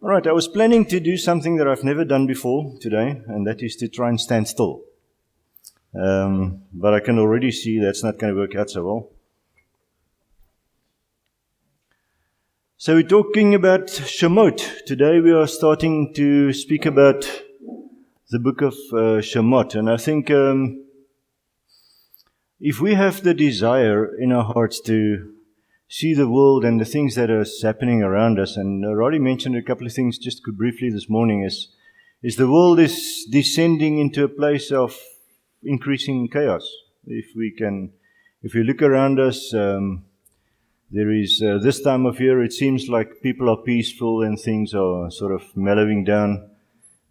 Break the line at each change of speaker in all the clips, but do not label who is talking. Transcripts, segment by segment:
All right, I was planning to do something that I've never done before today, and that is to try and stand still. But I can already see that's not going to work out so well. So we're talking about Shemot. Today we are starting to speak about the book of Shemot. And I think if we have the desire in our hearts to see the world and the things that are happening around us, and I already mentioned a couple of things just briefly this morning, is the world is descending into a place of increasing chaos. If we look around us, there is this time of year it seems like people are peaceful and things are sort of mellowing down.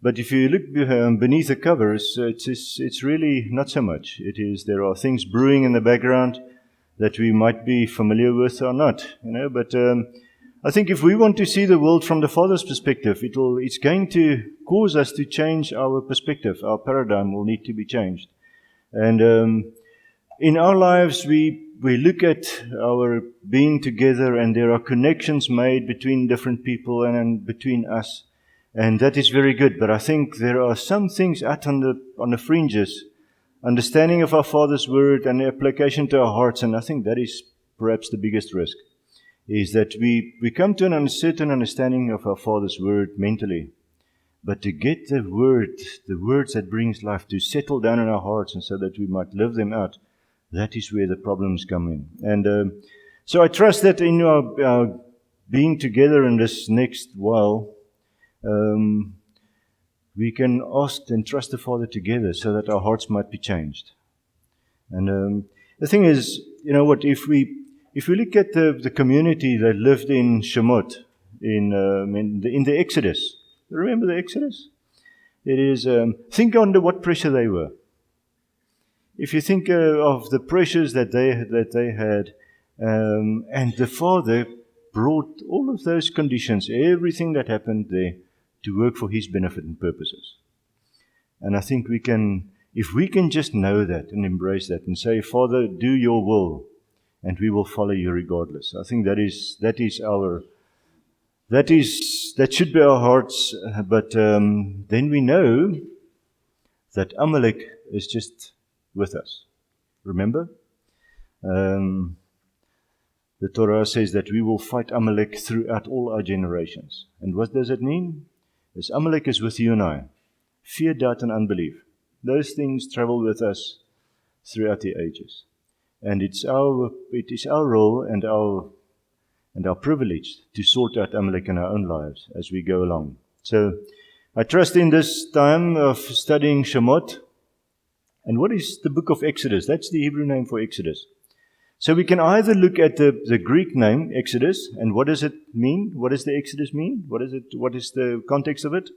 But if you look beneath the covers, it's really not so much. There are things brewing in the background that we might be familiar with or not, But I think if we want to see the world from the Father's perspective, it's going to cause us to change our perspective. Our paradigm will need to be changed. And in our lives, we look at our being together, and there are connections made between different people and between us, and that is very good. But I think there are some things out on the fringes. Understanding of our Father's Word and the application to our hearts, and I think that is perhaps the biggest risk, is that we come to an uncertain understanding of our Father's Word mentally. But to get the words that brings life, to settle down in our hearts and so that we might live them out, that is where the problems come in. And so I trust that in our being together in this next while, we can ask and trust the Father together so that our hearts might be changed. And the thing is, if we look at the community that lived in Shemot, in the Exodus, remember the Exodus? It is, think under what pressure they were. If you think of the pressures that they had, and the Father brought all of those conditions, everything that happened there, to work for His benefit and purposes. And I think if we can just know that and embrace that and say, Father, do your will, and we will follow you regardless. I think that should be our hearts. But then we know that Amalek is just with us. Remember? The Torah says that we will fight Amalek throughout all our generations. And what does it mean? As Amalek is with you and I. Fear, doubt, and unbelief. Those things travel with us throughout the ages. And it is our role and our privilege to sort out Amalek in our own lives as we go along. So I trust in this time of studying Shemot. And what is the book of Exodus? That's the Hebrew name for Exodus. So we can either look at the Greek name, Exodus, and what does it mean? What does the Exodus mean? What is the context of it?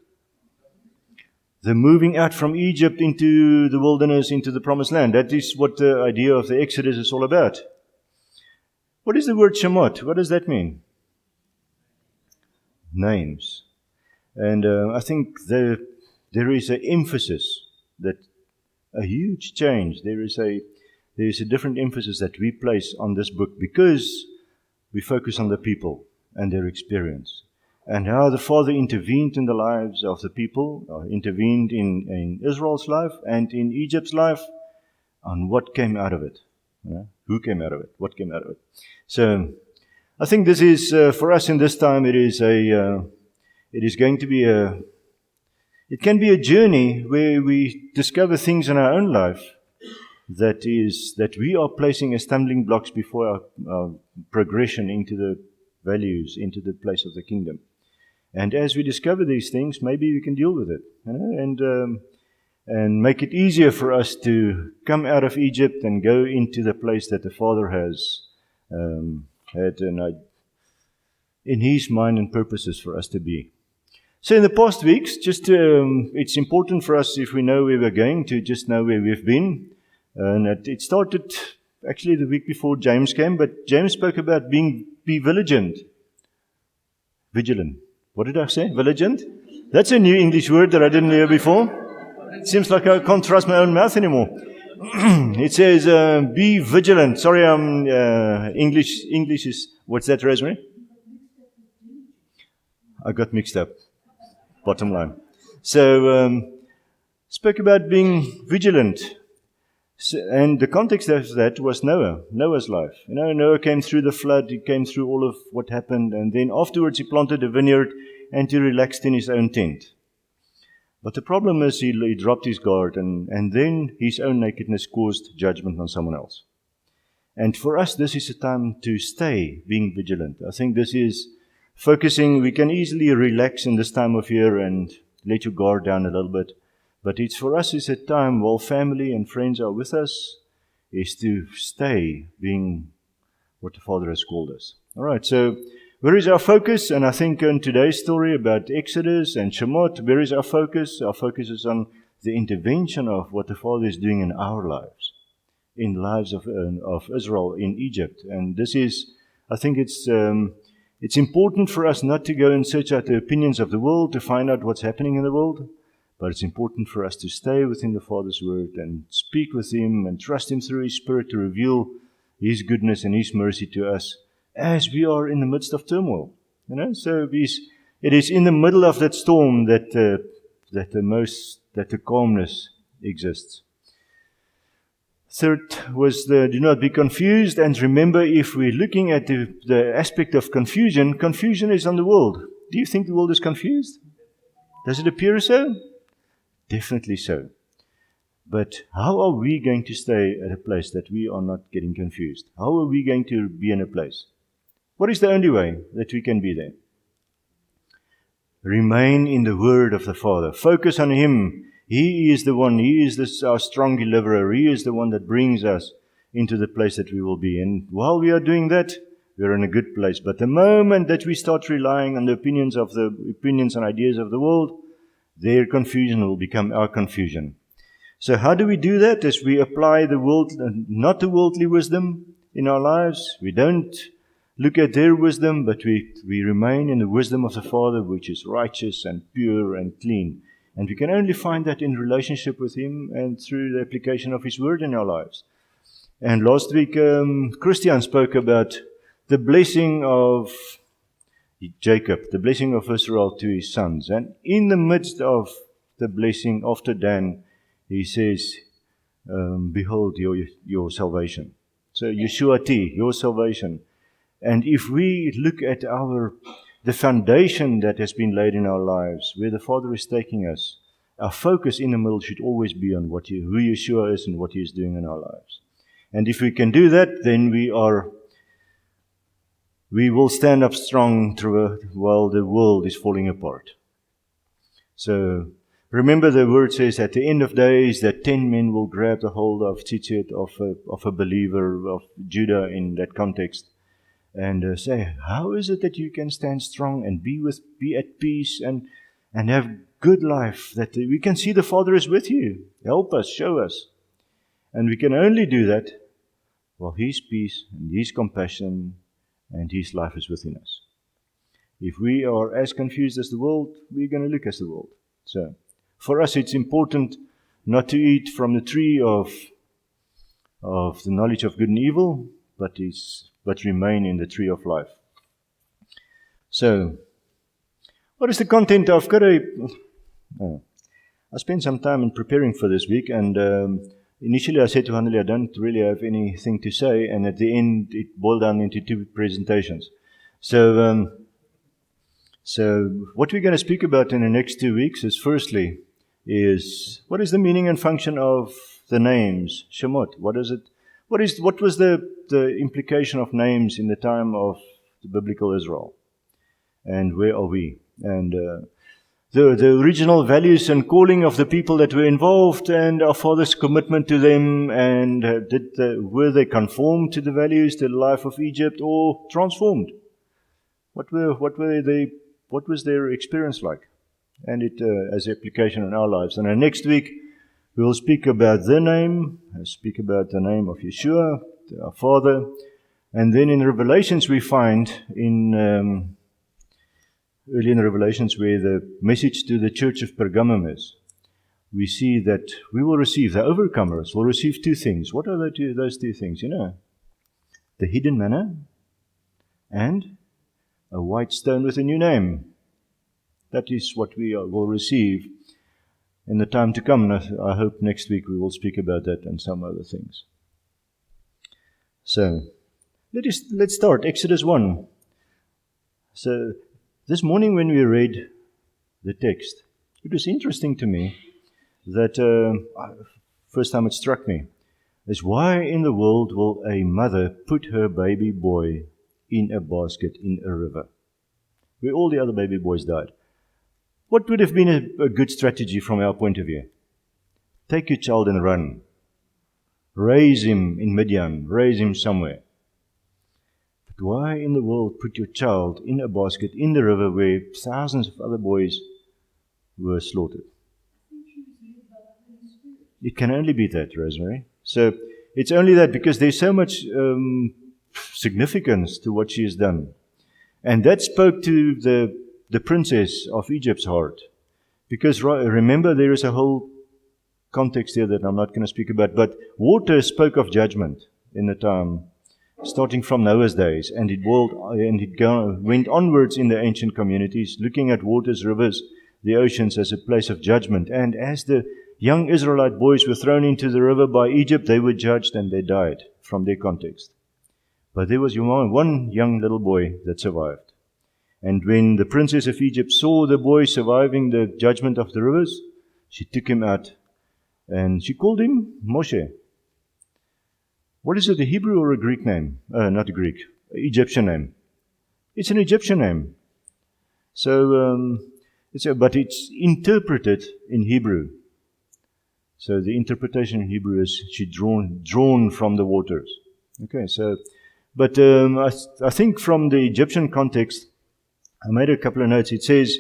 The moving out from Egypt into the wilderness, into the promised land. That is what the idea of the Exodus is all about. What is the word Shemot? What does that mean? Names. And I think there is an emphasis, that a huge change. There is a different emphasis that we place on this book because we focus on the people and their experience and how the Father intervened in the lives of the people, or intervened in Israel's life and in Egypt's life, on what came out of it. Who came out of it? What came out of it? So I think this is, for us in this time, it is going to be it can be a journey where we discover things in our own life that we are placing as stumbling blocks before our progression into the values, into the place of the kingdom. And as we discover these things, maybe we can deal with it, and make it easier for us to come out of Egypt and go into the place that the Father has had in His mind and purposes for us to be. So in the past weeks, it's important for us, if we know where we're going, to just know where we've been. And it started actually the week before James came, but James spoke about be vigilant. Vigilant. What did I say? Vigilant? That's a new English word that I didn't hear before. It seems like I can't trust my own mouth anymore. It says, be vigilant. Sorry, English is, what's that, Rosemary? I got mixed up, bottom line. So, spoke about being vigilant. And the context of that was Noah's life. Noah came through the flood, he came through all of what happened, and then afterwards he planted a vineyard and he relaxed in his own tent. But the problem is he dropped his guard, and then his own nakedness caused judgment on someone else. And for us, this is a time to stay being vigilant. I think this is focusing. We can easily relax in this time of year and let your guard down a little bit. But it's for us, it's a time while family and friends are with us, is to stay being what the Father has called us. All right, so where is our focus? And I think in today's story about Exodus and Shemot, where is our focus? Our focus is on the intervention of what the Father is doing in our lives, in the lives of Israel in Egypt. And this is, I think it's important for us not to go and search out the opinions of the world to find out what's happening in the world, but it's important for us to stay within the Father's Word and speak with Him and trust Him through His Spirit to reveal His goodness and His mercy to us as we are in the midst of turmoil. So it is in the middle of that storm that the calmness exists. Third was do not be confused, and remember, if we're looking at the aspect of confusion is on the world. Do you think the world is confused? Does it appear so? Definitely so. But how are we going to stay at a place that we are not getting confused? How are we going to be in a place? What is the only way that we can be there? Remain in the Word of the Father. Focus on Him. He is the one. He is our strong deliverer. He is the one that brings us into the place that we will be. And while we are doing that, we're in a good place. But the moment that we start relying on the opinions and ideas of the world, their confusion will become our confusion. So how do we do that? As we apply not the worldly wisdom in our lives. We don't look at their wisdom, but we remain in the wisdom of the Father, which is righteous and pure and clean. And we can only find that in relationship with Him and through the application of His Word in our lives. And last week, Christian spoke about the blessing of Jacob, the blessing of Israel to his sons. And in the midst of the blessing after Dan, he says, behold your salvation. So Yeshua T, your salvation. And if we look at the foundation that has been laid in our lives, where the Father is taking us, our focus in the middle should always be on who Yeshua is and what He is doing in our lives. And if we can do that, then we will stand up strong while the world is falling apart. So remember, the word says at the end of days that 10 men will grab the hold of tzitzit, of a believer, of Judah in that context, and say, how is it that you can stand strong and be at peace and have good life, that we can see the Father is with you? Help us, show us. And we can only do that while His peace and His compassion and His life is within us. If we are as confused as the world, we're going to look as the world. So, for us, it's important not to eat from the tree of the knowledge of good and evil, but remain in the tree of life. So, what is the content? I spent some time in preparing for this week, and initially I said to Hanley, I don't really have anything to say, and at the end it boiled down into 2 presentations. So what we're going to speak about in the next 2 weeks is, firstly, what is the meaning and function of the names Shemot? What is it? What was the implication of names in the time of the biblical Israel? And where are we? And the original values and calling of the people that were involved, and our Father's commitment to them, and were they conformed to the values, to the life of Egypt, or transformed? What was their experience like? And it as application in our lives. And next week we will speak about the name of Yeshua, our Father, and then in Revelations we find early in Revelations, where the message to the church of Pergamum is, we see that we will receive, the overcomers will receive 2 things. What are those 2 things? The hidden manna and a white stone with a new name. That is what we will receive in the time to come. And I hope next week we will speak about that and some other things. So, let's start. Exodus 1. So, this morning when we read the text, it was interesting to me that, first time it struck me, is why in the world will a mother put her baby boy in a basket in a river where all the other baby boys died? What would have been a good strategy from our point of view? Take your child and run. Raise him in Midian. Raise him somewhere. But why in the world put your child in a basket in the river where thousands of other boys were slaughtered? It can only be that, Rosemary. So it's only that because there's so much significance to what she has done. And that spoke to the princess of Egypt's heart. Because remember, there is a whole context here that I'm not going to speak about. But water spoke of judgment in the time, starting from Noah's days. And it went onwards in the ancient communities, looking at waters, rivers, the oceans as a place of judgment. And as the young Israelite boys were thrown into the river by Egypt, they were judged and they died from their context. But there was one young little boy that survived. And when the princess of Egypt saw the boy surviving the judgment of the rivers, she took him out and she called him Moshe. What is it, a Hebrew or a Greek name? Not a Greek, Egyptian name. It's an Egyptian name. So, but it's interpreted in Hebrew. So the interpretation in Hebrew is she drawn from the waters. Okay, so, but I think from the Egyptian context, I made a couple of notes. It says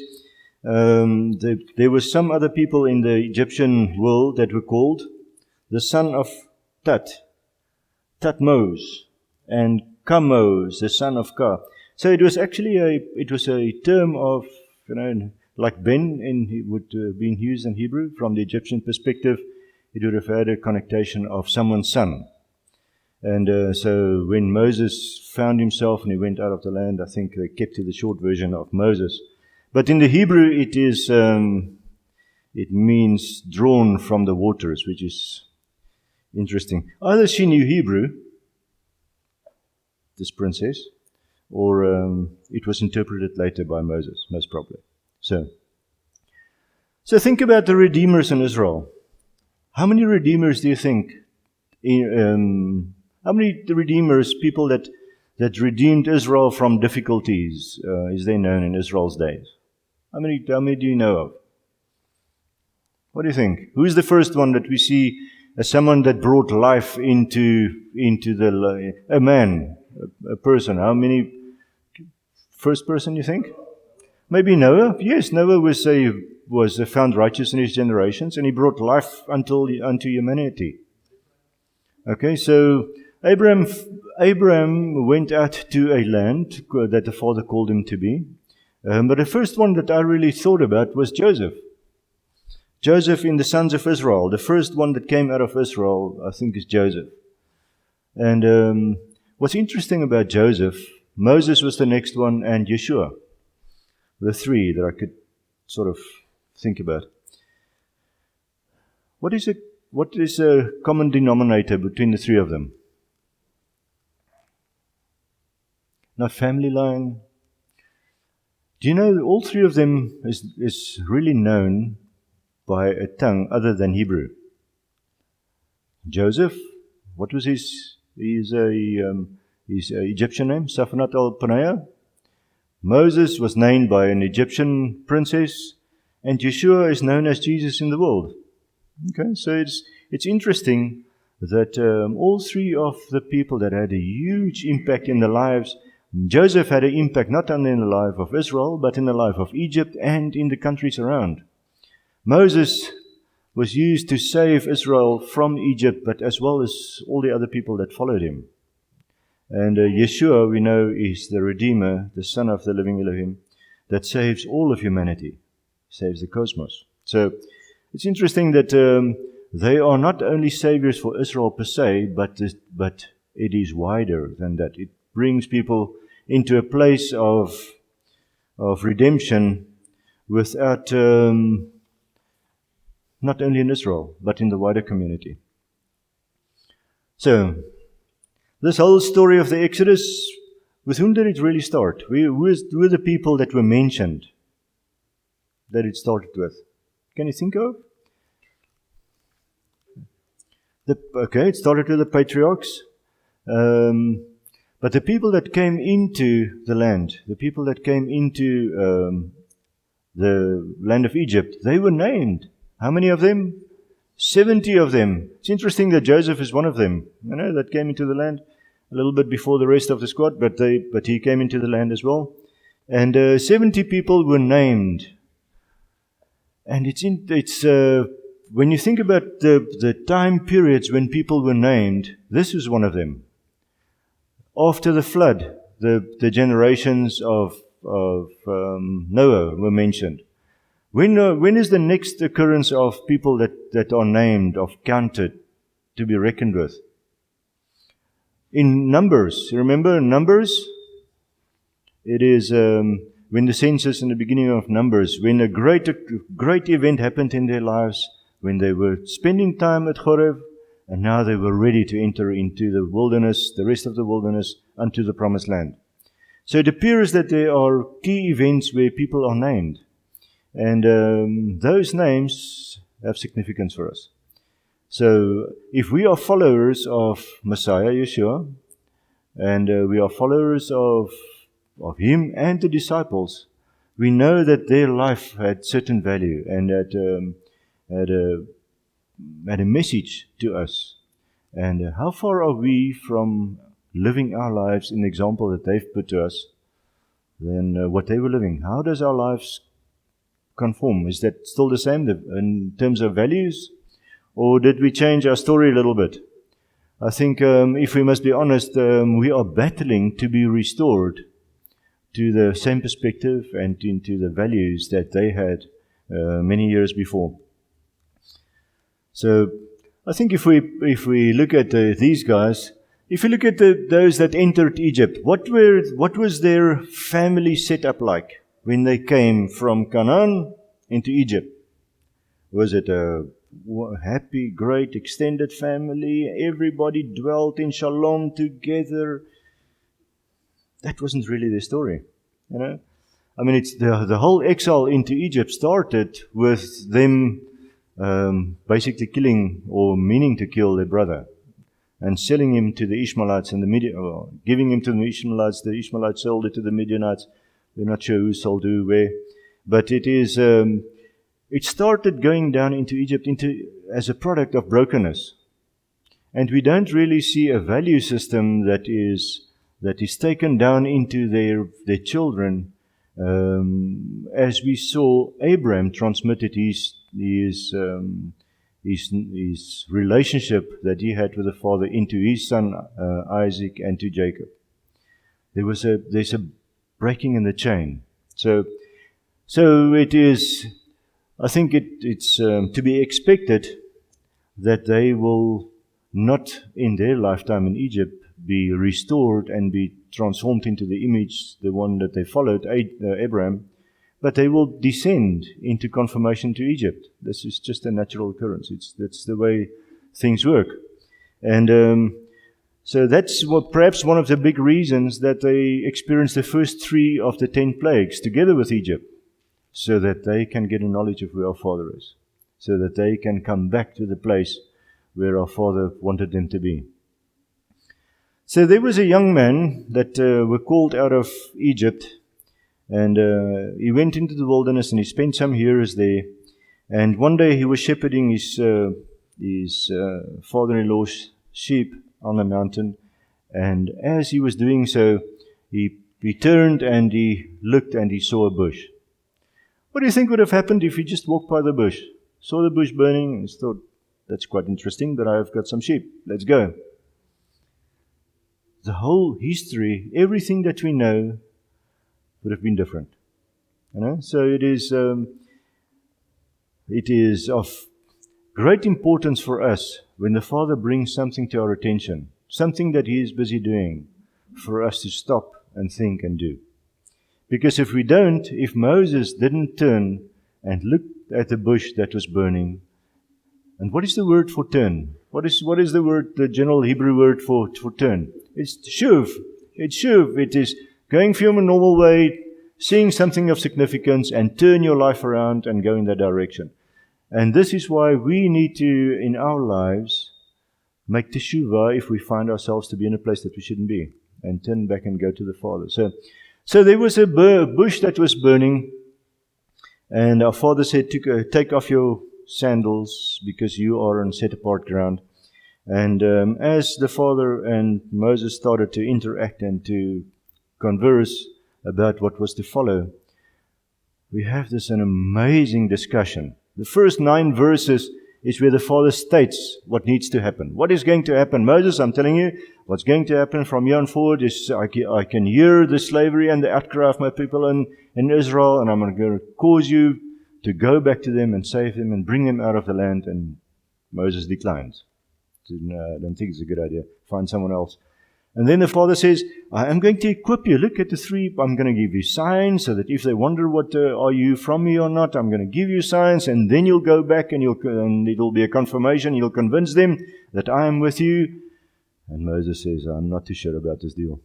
there were some other people in the Egyptian world that were called the son of Tatmos, and Kamos, the son of Ka. So it was actually a term of, like Ben, it would have been used in Hebrew. From the Egyptian perspective, it would have had a connotation of someone's son. And so when Moses found himself and he went out of the land, I think they kept to the short version of Moses. But in the Hebrew, it means drawn from the waters, which is interesting. Either she knew Hebrew, this princess, or it was interpreted later by Moses, most probably. So think about the redeemers in Israel. How many redeemers do you think? How many redeemers, people that redeemed Israel from difficulties, is there known in Israel's days? How many do you know of? What do you think? Who is the first one that we see as someone that brought life into a man, a person? How many? First person, you think? Maybe Noah. Yes, Noah was found righteous in his generations, and he brought life unto humanity. Okay, so Abraham went out to a land that the father called him to be. But the first one that I really thought about was Joseph. Joseph in the sons of Israel. The first one that came out of Israel, I think, is Joseph. And what's interesting about Joseph, Moses was the next one, and Yeshua. The three that I could sort of think about. What is a common denominator between the three of them? Not family line. Do you know all three of them is really known by a tongue other than Hebrew? Joseph, what was his Egyptian name? Safnat al-Paneah. Moses was named by an Egyptian princess, and Yeshua is known as Jesus in the world. Okay, so it's interesting that all three of the people that had a huge impact in their lives, Joseph had an impact not only in the life of Israel, but in the life of Egypt and in the countries around. Moses was used to save Israel from Egypt, but as well as all the other people that followed him. And Yeshua, we know, is the Redeemer, the Son of the living Elohim, that saves all of humanity, saves the cosmos. So it's interesting that they are not only saviors for Israel per se, but it is wider than that. It brings people into a place of redemption without, not only in Israel, but in the wider community. So, this whole story of the Exodus, with whom did it really start? Who were the people that were mentioned that it started with? Can you think of? It started with the patriarchs. But the people that came into the land, the people that came into the land of Egypt, they were named. How many of them? 70 of them. It's interesting that Joseph is one of them, that came into the land a little bit before the rest of the squad, but he came into the land as well. And 70 people were named. And it's when you think about the time periods when people were named, this was one of them. After the flood, the generations of Noah were mentioned. When is the next occurrence of people that are named, counted, to be reckoned with? In Numbers. You remember Numbers? It is when the census in the beginning of Numbers, when a great event happened in their lives, when they were spending time at Horeb, and now they were ready to enter into the wilderness, the rest of the wilderness, unto the promised land. So it appears that there are key events where people are named. And those names have significance for us. So if we are followers of Messiah, Yeshua, and we are followers of Him and the disciples, we know that their life had certain value and had a message to us. And how far are we from living our lives in the example that they've put to us than what they were living? How does our lives conform? Is that still the same in terms of values? Or did we change our story a little bit? I think if we must be honest, we are battling to be restored to the same perspective and into the values that they had many years before. So I think if we look at these guys, if you look at those that entered Egypt, what was their family setup like when they came from Canaan into Egypt? Was it a happy, great, extended family? Everybody dwelt in shalom together? That wasn't really their story, I mean, it's the whole exile into Egypt started with them basically killing or meaning to kill their brother and selling him to the Ishmaelites and giving him to the Ishmaelites. The Ishmaelites sold it to the Midianites. We're not sure who sold who where, but it started going down into Egypt as a product of brokenness, and we don't really see a value system that is taken down into their children, as we saw Abraham transmitted his relationship that he had with the Father into his son Isaac and to Jacob. There's a breaking in the chain. So it is. I think it's to be expected that they will not in their lifetime in Egypt be restored and be transformed into the image, the one that they followed, Abraham, but they will descend into conformation to Egypt. This is just a natural occurrence. That's the way things work. And so that's perhaps one of the big reasons that they experienced the first 3 of the 10 plagues together with Egypt, so that they can get a knowledge of where our Father is, so that they can come back to the place where our Father wanted them to be. So there was a young man that were called out of Egypt, and he went into the wilderness and he spent some years there. And one day he was shepherding his father-in-law's sheep on the mountain, and as he was doing so, he turned and he looked and he saw a bush. What do you think would have happened if he just walked by the bush, saw the bush burning, and thought, that's quite interesting, but I've got some sheep, let's go. The whole history, everything that we know, would have been different. So it is of great importance for us when the Father brings something to our attention, something that He is busy doing, for us to stop and think and do. Because if we don't, if Moses didn't turn and look at the bush that was burning, and what is the word for turn? What is the word, the general Hebrew word for turn? It's shuv. It's shuv. It is going from a normal way, seeing something of significance, and turn your life around and go in that direction. And this is why we need to, in our lives, make teshuvah if we find ourselves to be in a place that we shouldn't be, and turn back and go to the Father. So there was a bush that was burning, and our Father said, take off your sandals, because you are on set apart ground. And as the Father and Moses started to interact and to converse about what was to follow, we have an amazing discussion. The first 9 verses is where the Father states what needs to happen. What is going to happen? Moses, I'm telling you, what's going to happen from here on forward is I can hear the slavery and the outcry of my people in Israel, and I'm going to cause you to go back to them and save them and bring them out of the land. And Moses declines. I don't think it's a good idea. Find someone else. And then the Father says, I am going to equip you. Look at the 3. I'm going to give you signs, so that if they wonder what are you from me or not, I'm going to give you signs, and then you'll go back and it'll be a confirmation. You'll convince them that I am with you. And Moses says, I'm not too sure about this deal.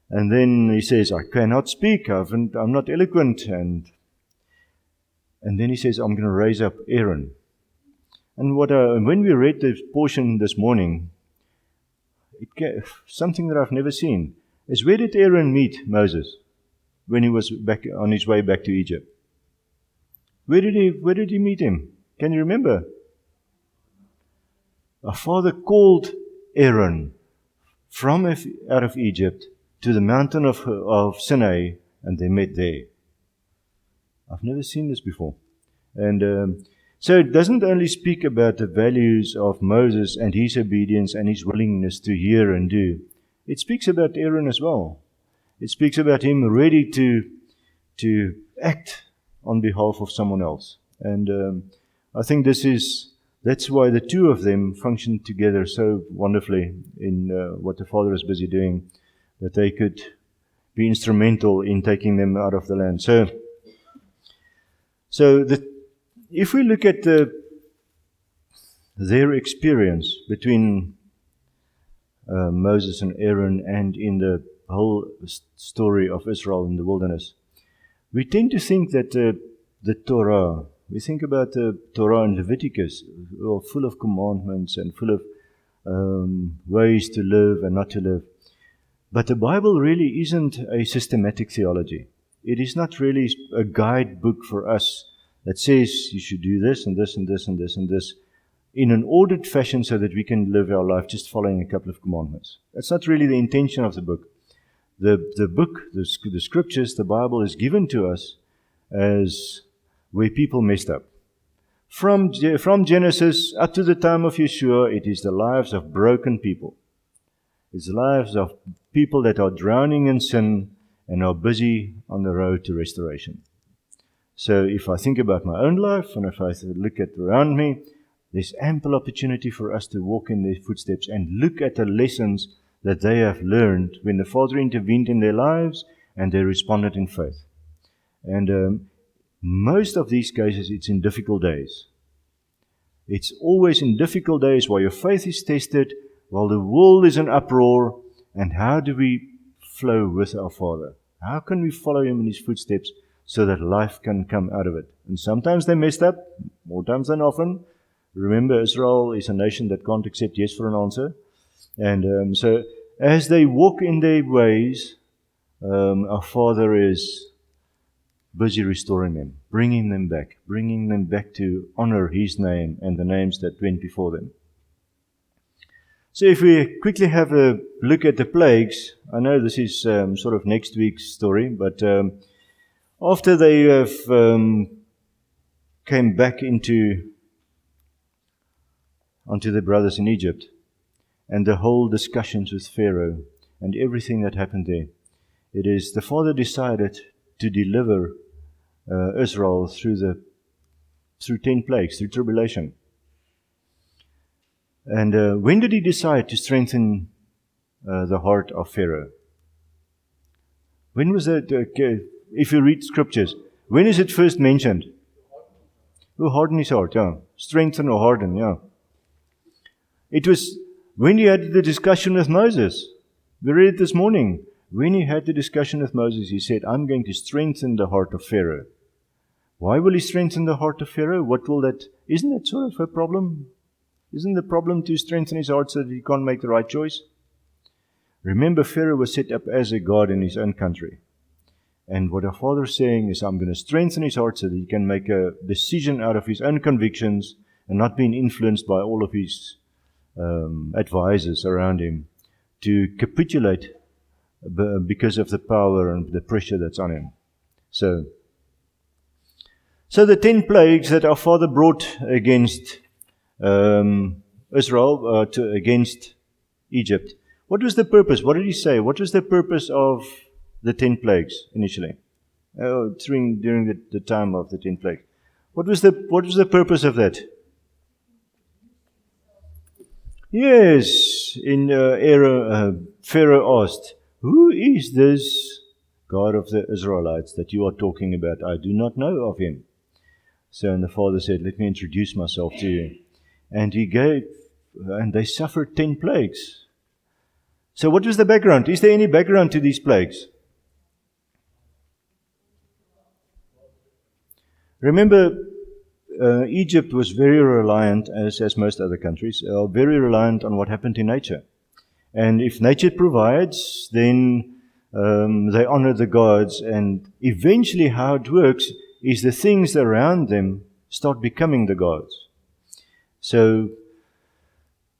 And then he says, I cannot speak. I'm not eloquent. And then he says, I'm going to raise up Aaron. And when we read this portion this morning, something that I've never seen is, where did Aaron meet Moses when he was back on his way back to Egypt? Where did he meet him? Can you remember? Our Father called Aaron from out of Egypt to the mountain of Sinai, and they met there. I've never seen this before. And so it doesn't only speak about the values of Moses and his obedience and his willingness to hear and do. It speaks about Aaron as well. It speaks about him ready to act on behalf of someone else. And I think that's why the 2 of them function together so wonderfully in what the Father is busy doing, that they could be instrumental in taking them out of the land. If we look at their experience between Moses and Aaron, and in the whole story of Israel in the wilderness, we tend to think that the Torah, we think about the Torah in Leviticus, full of commandments and full of ways to live and not to live. But the Bible really isn't a systematic theology. It is not really a guidebook for us that says you should do this and this and this and this and this in an ordered fashion so that we can live our life just following a couple of commandments. That's not really the intention of the book. The book, the scriptures, the Bible is given to us as where people messed up. From Genesis up to the time of Yeshua, it is the lives of broken people. It's the lives of people that are drowning in sin and are busy on the road to restoration. So if I think about my own life, and if I look at around me, there's ample opportunity for us to walk in their footsteps and look at the lessons that they have learned when the Father intervened in their lives and they responded in faith. And most of these cases, it's in difficult days. It's always in difficult days while your faith is tested, while the world is in uproar. And how do we flow with our Father? How can we follow Him in His footsteps so that life can come out of it? And sometimes they messed up, more times than often. Remember, Israel is a nation that can't accept yes for an answer. And so as they walk in their ways, our Father is busy restoring them, bringing them back to honor His name and the names that went before them. So if we quickly have a look at the plagues, I know this is sort of next week's story, but after they have came back onto their brothers in Egypt, and the whole discussions with Pharaoh and everything that happened there, it is the Father decided to deliver Israel through 10 plagues, through tribulation. And when did He decide to strengthen the heart of Pharaoh? When was that? if you read scriptures, when is it first mentioned? Oh, harden his heart, yeah. Strengthen or harden, yeah. It was when he had the discussion with Moses. We read it this morning. When he had the discussion with Moses, he said, I'm going to strengthen the heart of Pharaoh. Why will he strengthen the heart of Pharaoh? Isn't that sort of a problem? Isn't the problem to strengthen his heart so that he can't make the right choice? Remember, Pharaoh was set up as a god in his own country. And what our Father is saying is, I'm going to strengthen his heart so that he can make a decision out of his own convictions and not being influenced by all of his advisors around him to capitulate because of the power and the pressure that's on him. So the 10 plagues that our Father brought against Israel, against Egypt, what was the purpose? What did he say? What was the purpose of the 10 plagues initially? During the time of the 10 plagues. What was the purpose of that? Yes, Pharaoh asked, who is this God of the Israelites that you are talking about? I do not know of him. So and the Father said, let me introduce myself to you. And they suffered 10 plagues. So what was the background? Is there any background to these plagues? Remember, Egypt was very reliant, as most other countries, are very reliant on what happened in nature. And if nature provides, then they honor the gods. And eventually how it works is the things around them start becoming the gods. So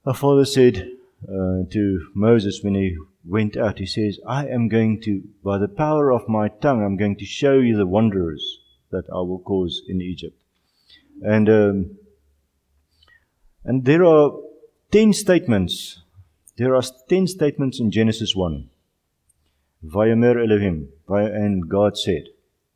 our Father said to Moses when he went out, he says, I am going to, by the power of my tongue, I'm going to show you the wonders that I will cause in Egypt. And there are 10 statements. There are 10 statements in Genesis 1. Vayomer Elohim, and God said.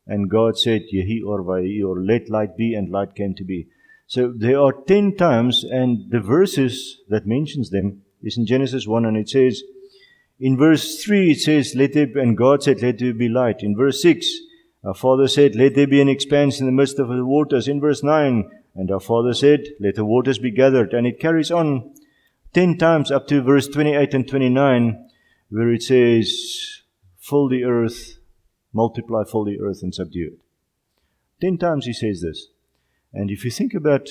And God said, Yehi or Vayi, or let light be, and light came to be. So there are 10 times, and the verses that mentions them is in Genesis 1, and it says, in verse 3 it says, and God said, let there be light. In verse 6, our Father said, let there be an expanse in the midst of the waters. In verse 9, and our Father said, let the waters be gathered. And it carries on 10 times up to verse 28 and 29, where it says, fill the earth, multiply, fill the earth, and subdue it. 10 times he says this. And if you think about,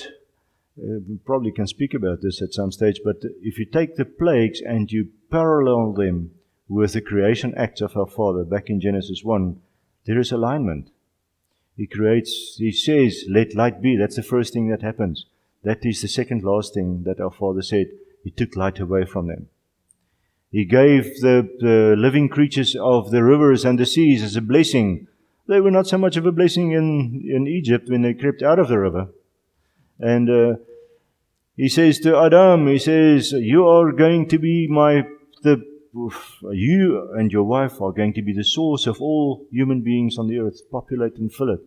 we probably can speak about this at some stage, but if you take the plagues and you parallel them with the creation acts of our Father back in Genesis 1, there is alignment. He says, let light be. That's the first thing that happens. That is the second last thing that our Father said. He took light away from them. He gave the living creatures of the rivers and the seas as a blessing. They were not so much of a blessing in Egypt when they crept out of the river. And he says to Adam, he says, you are going to be you and your wife are going to be the source of all human beings on the earth. Populate and fill it.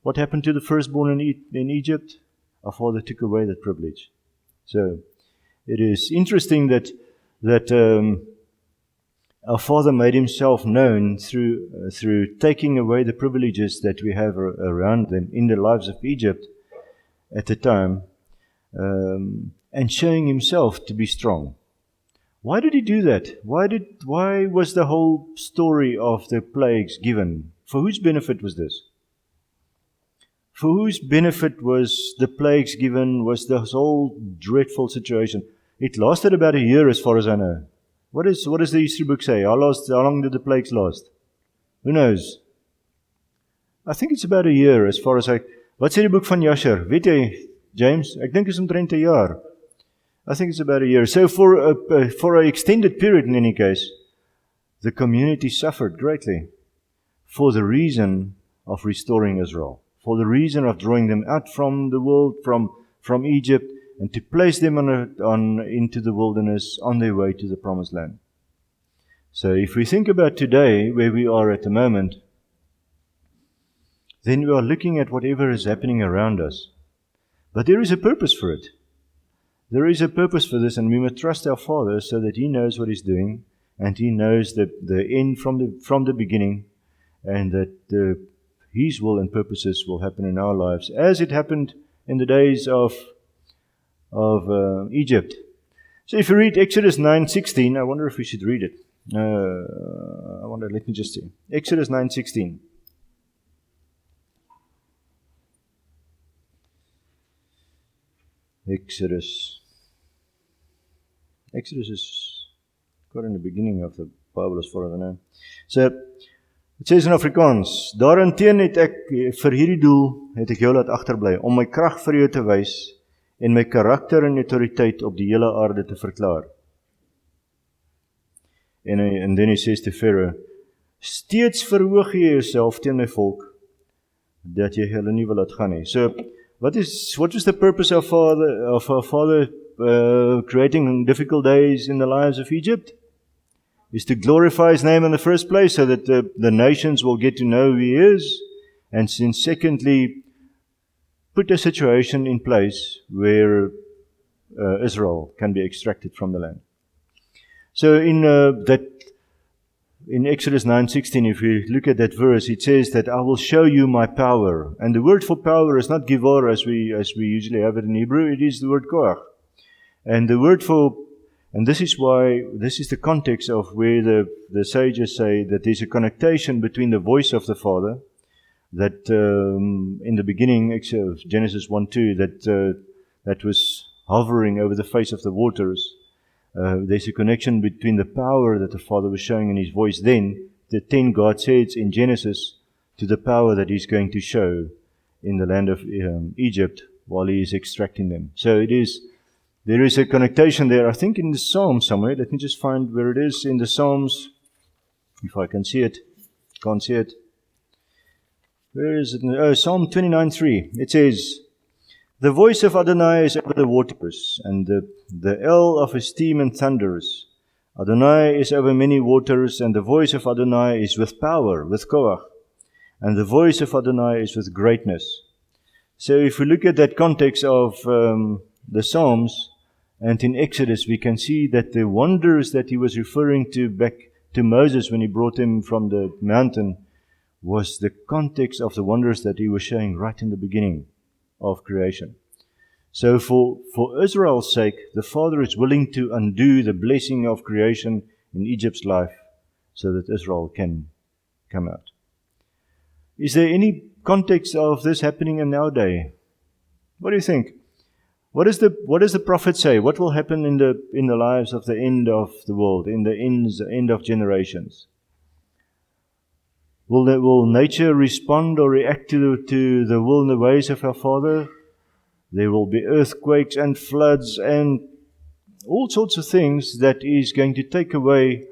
What happened to the firstborn in Egypt? Our Father took away that privilege. So it is interesting that our Father made himself known through taking away the privileges that we have around them in the lives of Egypt at the time, and showing himself to be strong. Why did he do that? Why was the whole story of the plagues given? For whose benefit was this? For whose benefit was the plagues given? Was this whole dreadful situation? It lasted about a year, as far as I know. What does the history book say? How long did the plagues last? Who knows? I think it's about a year, as far as I... Wat sê die boek van Jasher? Weet jy, James? Ek dink is omtrent 'n jaar. I think it's about a year. So for an extended period, in any case, the community suffered greatly for the reason of restoring Israel, for the reason of drawing them out from the world, from Egypt, and to place them into the wilderness on their way to the promised land. So if we think about today, where we are at the moment, then we are looking at whatever is happening around us. But there is a purpose for it. There is a purpose for this, and we must trust our Father so that He knows what He's doing, and He knows the end from the beginning, and that His will and purposes will happen in our lives, as it happened in the days of Egypt. So if you read Exodus 9:16, I wonder if we should read it. Let me just see. Exodus 9:16. Exodus is quite in the beginning of the Bible as far as I know. So, it says in Afrikaans, daarenteen het ek vir hierdie doel, het ek jou laat agterbly, om my krag vir jou te wys, en my karakter en autoriteit op die hele aarde te verklaar. And then he says to Pharaoh, steeds verhoog jy jouself teen my volk, dat jy hulle nie wil laat gaan nie. So, what was the purpose of our father creating difficult days in the lives of Egypt? Is to glorify His name in the first place, so that the nations will get to know who He is, and then secondly, put a situation in place where Israel can be extracted from the land. So in Exodus 9:16, if you look at that verse, it says that I will show you my power. And the word for power is not givor as we usually have it in Hebrew. It is the word koach. And this is the context of where the sages say that there's a connotation between the voice of the Father, that in the beginning, Genesis 1:2, that was hovering over the face of the waters. There's a connection between the power that the Father was showing in His voice then, the 10 God says in Genesis, to the power that He's going to show in the land of Egypt while He is extracting them. So there is a connection there, I think in the Psalms somewhere. Let me just find where it is in the Psalms, if I can see it. Can't see it. Where is it? Psalm 29:3. It says, the voice of Adonai is over the waters, and the El of His steam and thunders. Adonai is over many waters, and the voice of Adonai is with power, with koach. And the voice of Adonai is with greatness. So if we look at that context of the Psalms, and in Exodus, we can see that the wonders that he was referring to back to Moses when he brought him from the mountain was the context of the wonders that he was showing right in the beginning of creation. So for Israel's sake, the Father is willing to undo the blessing of creation in Egypt's life so that Israel can come out. Is there any context of this happening in our day? What do you think? What does the prophet say? What will happen in the lives of the end of the world, in the end of generations? Will nature respond or react to the will and the ways of our Father? There will be earthquakes and floods and all sorts of things that is going to take away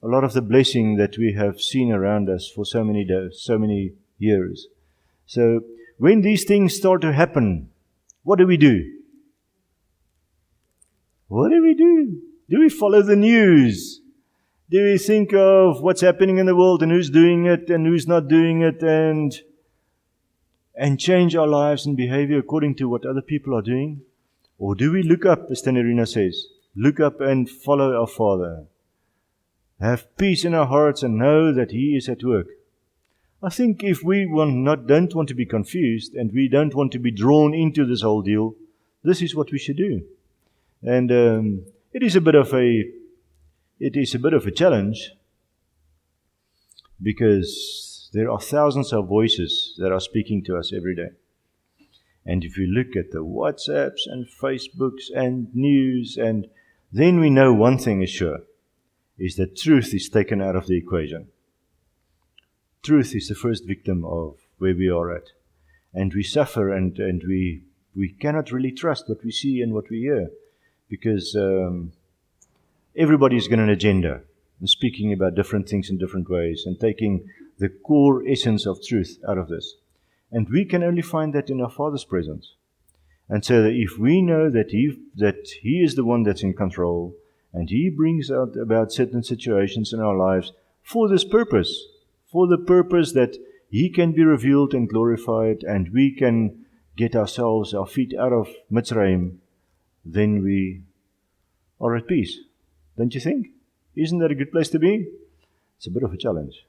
a lot of the blessing that we have seen around us for so many days, so many years. So when these things start to happen, what do we do? What do we do? Do we follow the news? Do we think of what's happening in the world and who's doing it and who's not doing it and change our lives and behavior according to what other people are doing? Or do we look up, as Tenerina says, look up and follow our Father? Have peace in our hearts and know that He is at work. I think if we don't want to be confused and we don't want to be drawn into this whole deal, this is what we should do. And it is a bit of a challenge, because there are thousands of voices that are speaking to us every day. And if you look at the WhatsApps and Facebooks and news, and then we know one thing is sure, is that truth is taken out of the equation. Truth is the first victim of where we are at. And we suffer and we cannot really trust what we see and what we hear, because everybody's got an agenda and speaking about different things in different ways and taking the core essence of truth out of this. And we can only find that in our Father's presence. And so that if we know that He is the one that's in control and He brings out about certain situations in our lives for this purpose, for the purpose that He can be revealed and glorified and we can get our feet out of Mitzrayim, then we are at peace. Don't you think? Isn't that a good place to be? It's a bit of a challenge.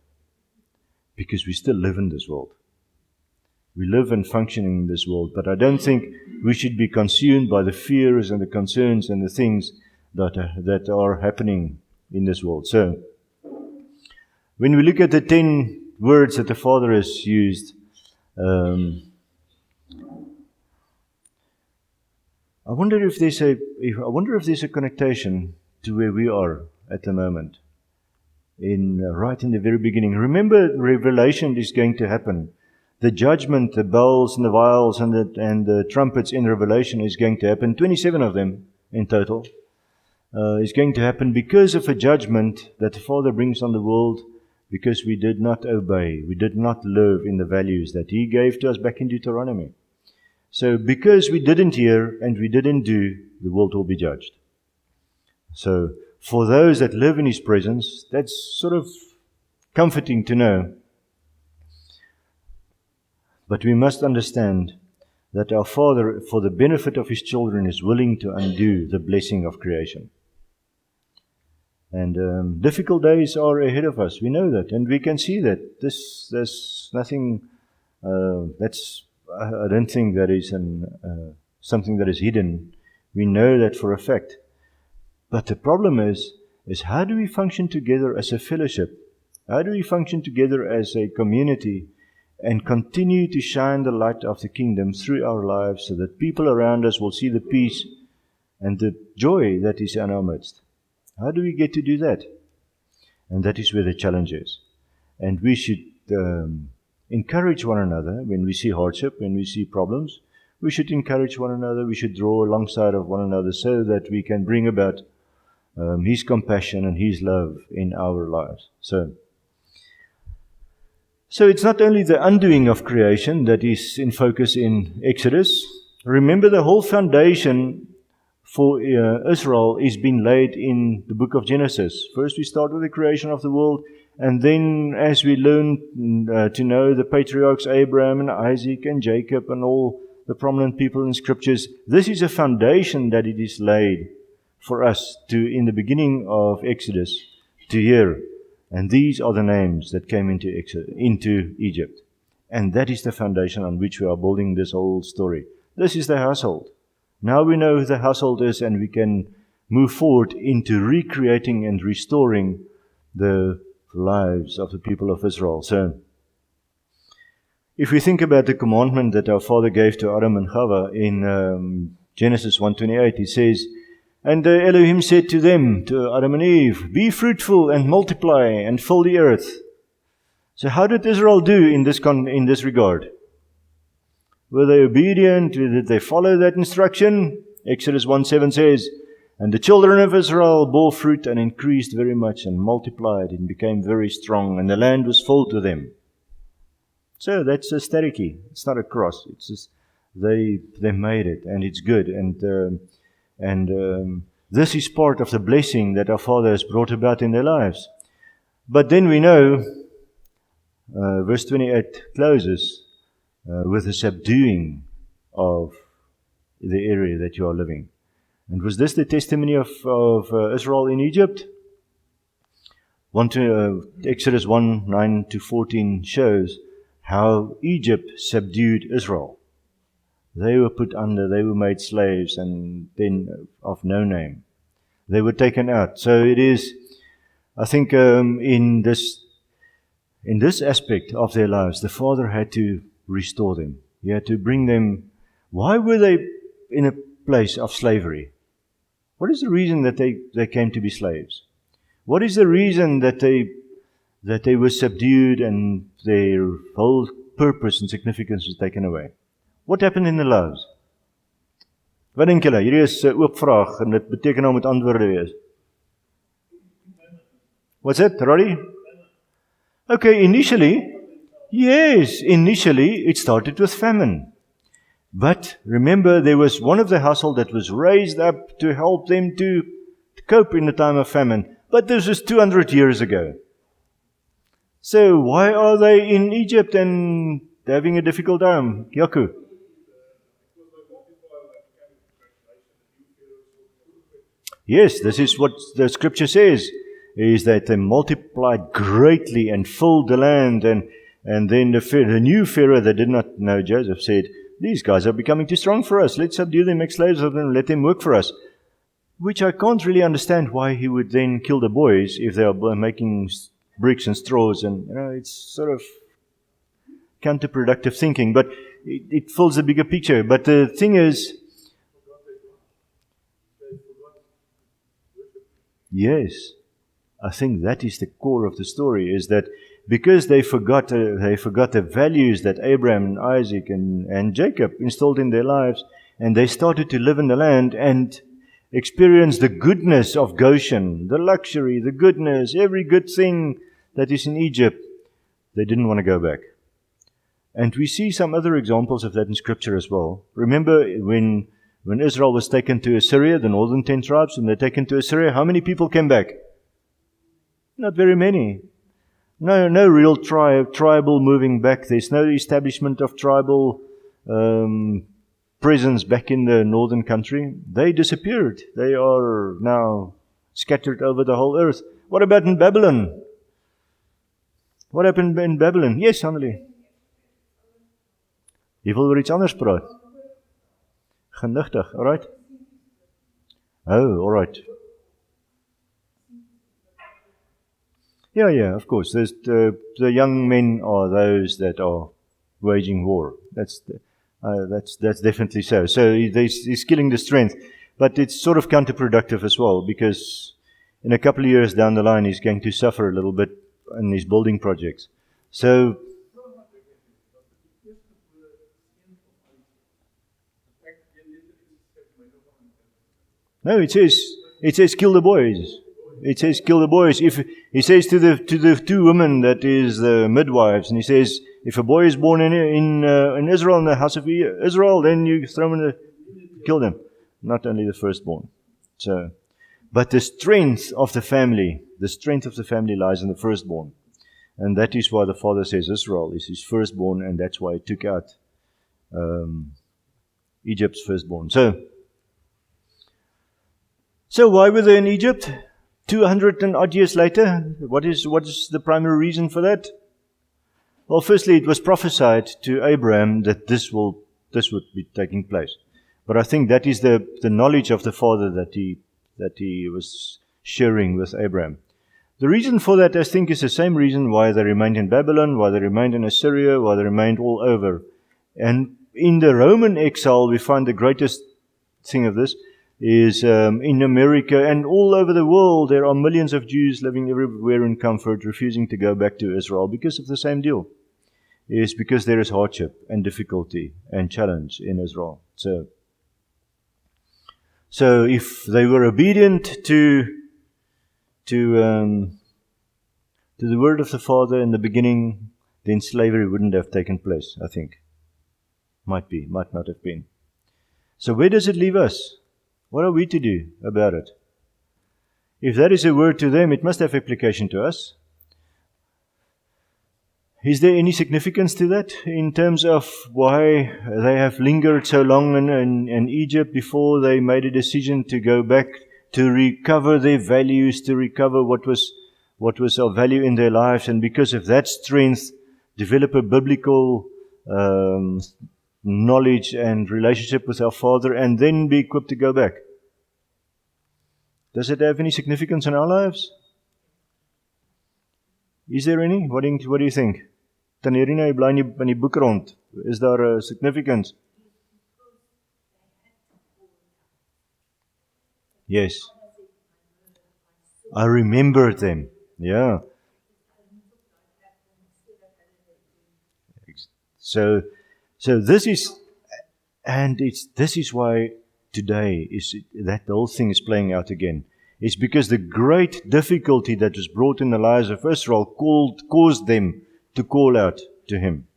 because we still live in this world. We live and function in this world, but I don't think we should be consumed by the fears and the concerns and the things that are happening in this world. So, when we look at the 10 words that the Father has used, I wonder if there's a connection to where we are at the moment, right in the very beginning. Remember, Revelation is going to happen. The judgment, the bells and the vials and the trumpets in Revelation is going to happen. 27 of them in total is going to happen because of a judgment that the Father brings on the world, because we did not obey, we did not live in the values that He gave to us back in Deuteronomy. So because we didn't hear and we didn't do, the world will be judged. So for those that live in His presence, that's sort of comforting to know. But we must understand that our Father, for the benefit of His children, is willing to undo the blessing of creation. And difficult days are ahead of us. We know that, and we can see that. There's nothing I don't think that is something that is hidden. We know that for a fact. But the problem is how do we function together as a fellowship? How do we function together as a community and continue to shine the light of the kingdom through our lives so that people around us will see the peace and the joy that is in our midst? How do we get to do that? And that is where the challenge is. And we should encourage one another when we see hardship, when we see problems. We should encourage one another. We should draw alongside of one another so that we can bring about His compassion and His love in our lives. So it's not only the undoing of creation that is in focus in Exodus. Remember, the whole foundation for Israel is being laid in the book of Genesis. First we start with the creation of the world, and then as we learn to know the patriarchs Abraham and Isaac and Jacob and all the prominent people in Scriptures, this is a foundation that it is laid for us to, in the beginning of Exodus, to hear. And these are the names that came into Egypt. And that is the foundation on which we are building this whole story. This is the household. Now we know who the household is, and we can move forward into recreating and restoring the lives of the people of Israel. So, if we think about the commandment that our Father gave to Adam and Chava in Genesis 1:28, He says, "And Elohim said to them, to Adam and Eve, be fruitful and multiply and fill the earth." So how did Israel do in this regard? Were they obedient? Did they follow that instruction? Exodus 1:7 says, "And the children of Israel bore fruit and increased very much and multiplied and became very strong, and the land was filled to them." So that's a sterretjie. It's not a cross. It's just they made it, and it's good. And this is part of the blessing that our Father has brought about in their lives. But then we know, verse 28 closes with the subduing of the area that you are living. And was this the testimony of Israel in Egypt? Exodus 1:9-14 shows how Egypt subdued Israel. They were put under, they were made slaves, and then of no name. They were taken out. So it is, I think, in this aspect of their lives, the Father had to restore them. He had to bring them. Why were they in a place of slavery? What is the reason that they came to be slaves? What is the reason that they were subdued and their whole purpose and significance was taken away? What happened in the lives? Wat dink julle? Hierdie is 'n oop vraag en dit beteken nou moet antwoorde wees. What's it, Roddy? Okay, initially it started with famine. But remember, there was one of the household that was raised up to help them to cope in the time of famine. But this was 200 years ago. So why are they in Egypt and having a difficult time? Yaku? Yes, this is what the scripture says, is that they multiplied greatly and filled the land, And then the new Pharaoh that did not know Joseph said, these guys are becoming too strong for us. Let's subdue them, make slaves of them, let them work for us. Which I can't really understand why he would then kill the boys if they are making bricks and straws. And, it's sort of counterproductive thinking. But it fills a bigger picture. But the thing is, yes, I think that is the core of the story, is that because they forgot the values that Abraham and Isaac and Jacob installed in their lives, and they started to live in the land and experience the goodness of Goshen, the luxury, the goodness, every good thing that is in Egypt, they didn't want to go back. And we see some other examples of that in Scripture as well. Remember when Israel was taken to Assyria, the northern 10 tribes, when they're taken to Assyria, how many people came back? Not very many. No real tribal moving back. There's no establishment of tribal presence back in the northern country. They disappeared. They are now scattered over the whole earth. What about in Babylon? What happened in Babylon? Yes, Annelie. Jy wil oor iets anders praat? Genigtig, alright? Oh, alright. Yeah, of course. There's the young men are those that are waging war. That's definitely so. So he's killing the strength. But it's sort of counterproductive as well, because in a couple of years down the line, he's going to suffer a little bit in his building projects. So, no, it says kill the boys. It says kill the boys. If he says to the two women that is the midwives, and he says, if a boy is born in Israel, in the house of Israel, then you throw him kill them. Not only the firstborn. So, but the strength of the family lies in the firstborn. And that is why the Father says Israel is his firstborn, and that's why he took out Egypt's firstborn. So why were they in Egypt? 200 and odd years later. What is the primary reason for that? Well, firstly, it was prophesied to Abraham that this would be taking place. But I think that is the knowledge of the Father that he was sharing with Abraham. The reason for that, I think, is the same reason why they remained in Babylon, why they remained in Assyria, why they remained all over. And in the Roman exile, we find the greatest thing of this is in America and all over the world, there are millions of Jews living everywhere in comfort, refusing to go back to Israel because of the same deal. It's because there is hardship and difficulty and challenge in Israel. So if they were obedient to the word of the Father in the beginning, then slavery wouldn't have taken place, I think. Might not have been. So where does it leave us? What are we to do about it? If that is a word to them, it must have application to us. Is there any significance to that in terms of why they have lingered so long in Egypt before they made a decision to go back to recover their values, to recover what was of value in their lives, and because of that strength, develop a biblical knowledge and relationship with our Father, and then be equipped to go back? Does it have any significance in our lives? Is there any? What do you think? Tanerina, jy bly in die boek rond. Is daar 'n significance? Yes. I remembered them. Yeah. So this is, and this is why today that the whole thing is playing out again. It's because the great difficulty that was brought in the lives of Israel caused them to call out to Him.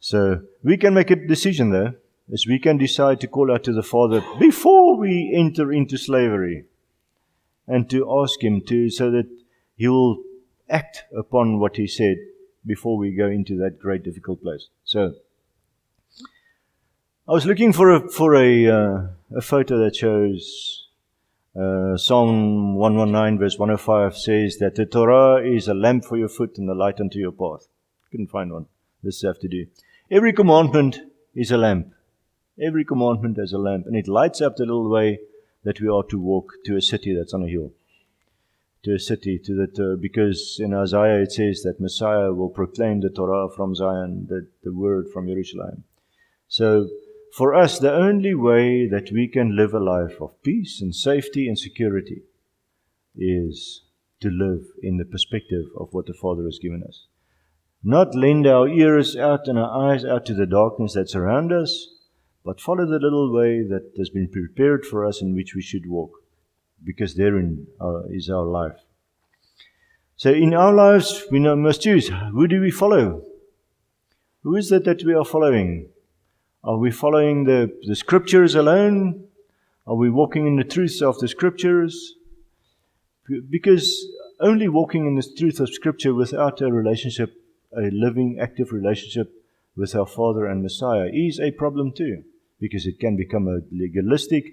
So we can make a decision though, as we can decide to call out to the Father before we enter into slavery, and to ask Him so that He will act upon what He said before we go into that great difficult place. So I was looking for a photo that shows Psalm 119 verse 105 says that the Torah is a lamp for your foot and a light unto your path. Couldn't find one. This have to do. Every commandment is a lamp. Every commandment has a lamp, and it lights up the little way that we are to walk to a city that's on a hill. To a city, because in Isaiah it says that Messiah will proclaim the Torah from Zion, the word from Jerusalem. So, for us, the only way that we can live a life of peace and safety and security is to live in the perspective of what the Father has given us. Not lend our ears out and our eyes out to the darkness that surrounds us, but follow the little way that has been prepared for us in which we should walk, because therein is our life. So in our lives, we must choose. Who do we follow? Who is it that we are following? Are we following the Scriptures alone? Are we walking in the truths of the Scriptures? Because only walking in the truth of Scripture without a relationship, a living, active relationship with our Father and Messiah is a problem too, because it can become a legalistic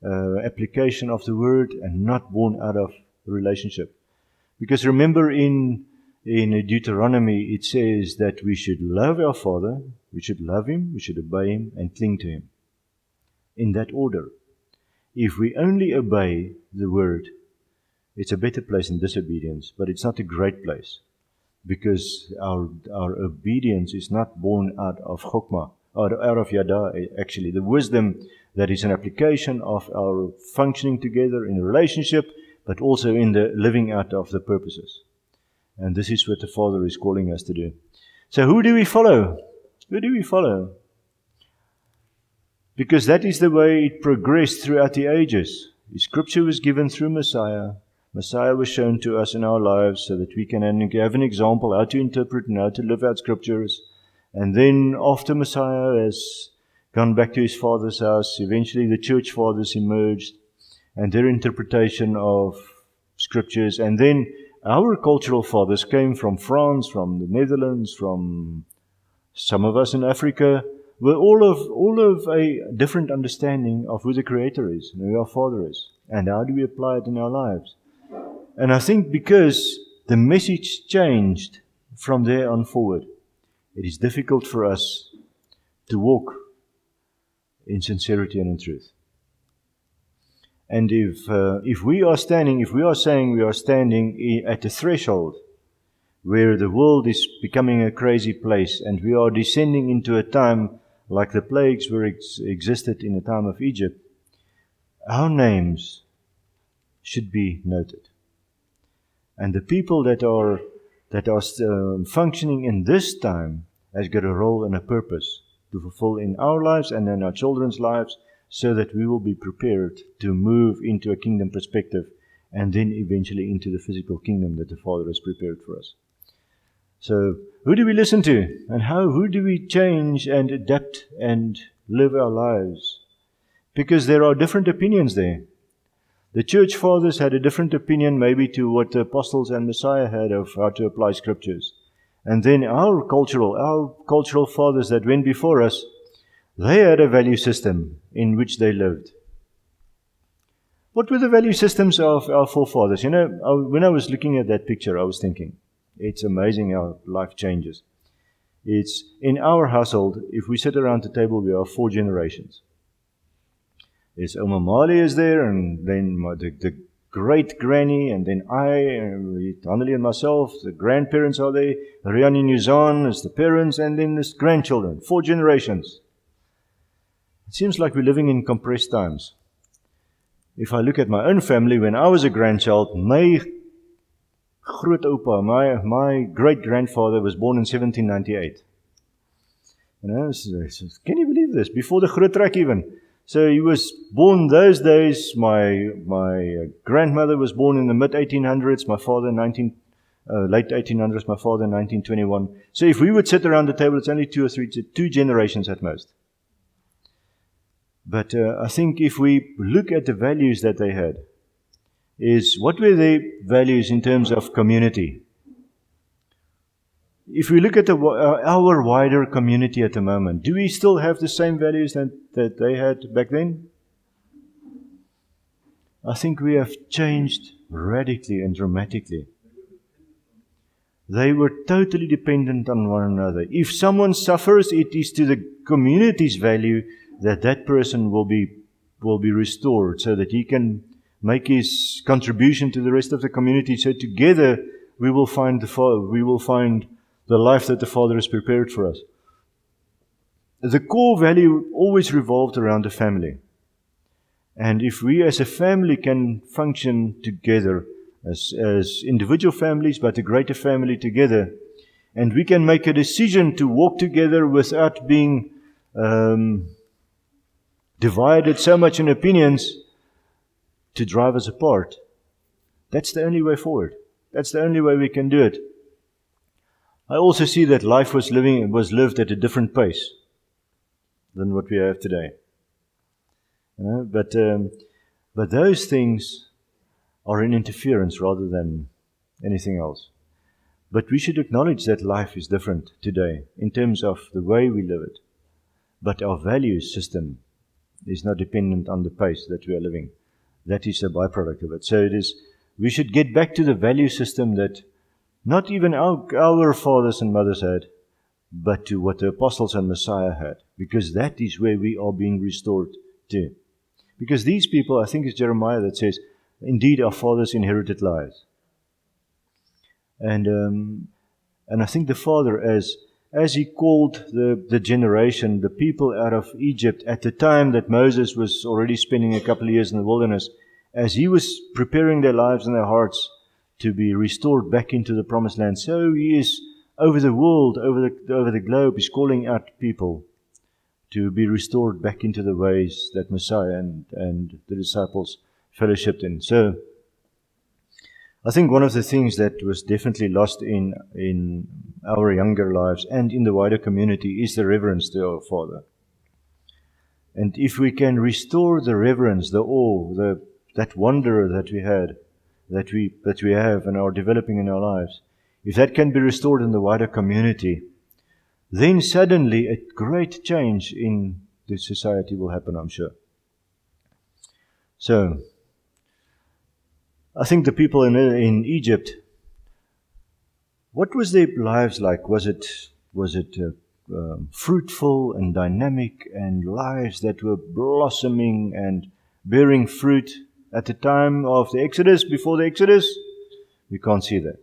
application of the Word and not born out of a relationship. Because remember in Deuteronomy it says that we should love our Father, we should love Him, we should obey Him and cling to Him. In that order. If we only obey the Word, it's a better place than disobedience, but it's not a great place. Because our obedience is not born out of chokmah, or out of yada, actually. The wisdom that is an application of our functioning together in a relationship, but also in the living out of the purposes. And this is what the Father is calling us to do. So who do we follow? Who do we follow? Because that is the way it progressed throughout the ages. The Scripture was given through Messiah. Messiah was shown to us in our lives so that we can have an example how to interpret and how to live out Scriptures. And then after Messiah has gone back to his Father's house, eventually the church fathers emerged and their interpretation of Scriptures. And then our cultural fathers came from France, from the Netherlands, from some of us in Africa, were all of a different understanding of who the Creator is and who our Father is, and how do we apply it in our lives. And I think because the message changed from there on forward, it is difficult for us to walk in sincerity and in truth. And if we are saying we are standing at the threshold where the world is becoming a crazy place and we are descending into a time like the plagues existed in the time of Egypt, our names should be noted. And the people that are functioning in this time has got a role and a purpose to fulfill in our lives and in our children's lives, so that we will be prepared to move into a kingdom perspective and then eventually into the physical kingdom that the Father has prepared for us. So, who do we listen to? And who do we change and adapt and live our lives? Because there are different opinions there. The church fathers had a different opinion maybe to what the apostles and Messiah had of how to apply Scriptures. And then our cultural fathers that went before us, they had a value system in which they lived. What were the value systems of our forefathers? You know, when I was looking at that picture, I was thinking, it's amazing how life changes. It's in our household, if we sit around the table, we are 4 generations. There's Oma Mali is there, and then the great granny, and then I, and Haneli and myself, the grandparents are there, Riani Nuzan is the parents, and then there's grandchildren, 4 generations. It seems like we're living in compressed times. If I look at my own family, when I was a grandchild, my grootopa, my great-grandfather was born in 1798. You know, can you believe this? Before the Groot Trek even. So he was born those days. My grandmother was born in the mid-1800s, my father late 1800s, my father in 1921. So if we would sit around the table, it's only 2 generations at most. But I think if we look at the values that they had, is what were their values in terms of community? If we look at our wider community at the moment, do we still have the same values that they had back then? I think we have changed radically and dramatically. They were totally dependent on one another. If someone suffers, it is to the community's value that that person will be restored, so that he can make his contribution to the rest of the community. So together we will find the life that the Father has prepared for us. The core value always revolved around the family. And if we as a family can function together, as individual families, but a greater family together, and we can make a decision to walk together without being divided so much in opinions to drive us apart, that's the only way forward. That's the only way we can do it. I also see that life was lived at a different pace than what we have today. But those things are an interference rather than anything else. But we should acknowledge that life is different today in terms of the way we live it. But our value system is not dependent on the pace that we are living. That is a byproduct of it. So we should get back to the value system that not even our fathers and mothers had, but to what the apostles and Messiah had. Because that is where we are being restored to. Because these people, I think it's Jeremiah that says, indeed our fathers inherited lies. And I think the Father, as he called the generation, the people out of Egypt at the time that Moses was already spending a couple of years in the wilderness, as he was preparing their lives and their hearts to be restored back into the promised land, so he is over the world, over the globe, he's calling out people to be restored back into the ways that Messiah and the disciples fellowshipped in. So I think one of the things that was definitely lost in our younger lives and in the wider community is the reverence to our Father. And if we can restore the reverence, the awe, that wonder that we had, that we have and are developing in our lives, if that can be restored in the wider community, then suddenly a great change in the society will happen, I'm sure. So, I think the people in Egypt, what was their lives like? Was it fruitful and dynamic and lives that were blossoming and bearing fruit at the time of the Exodus, before the Exodus? We can't see that.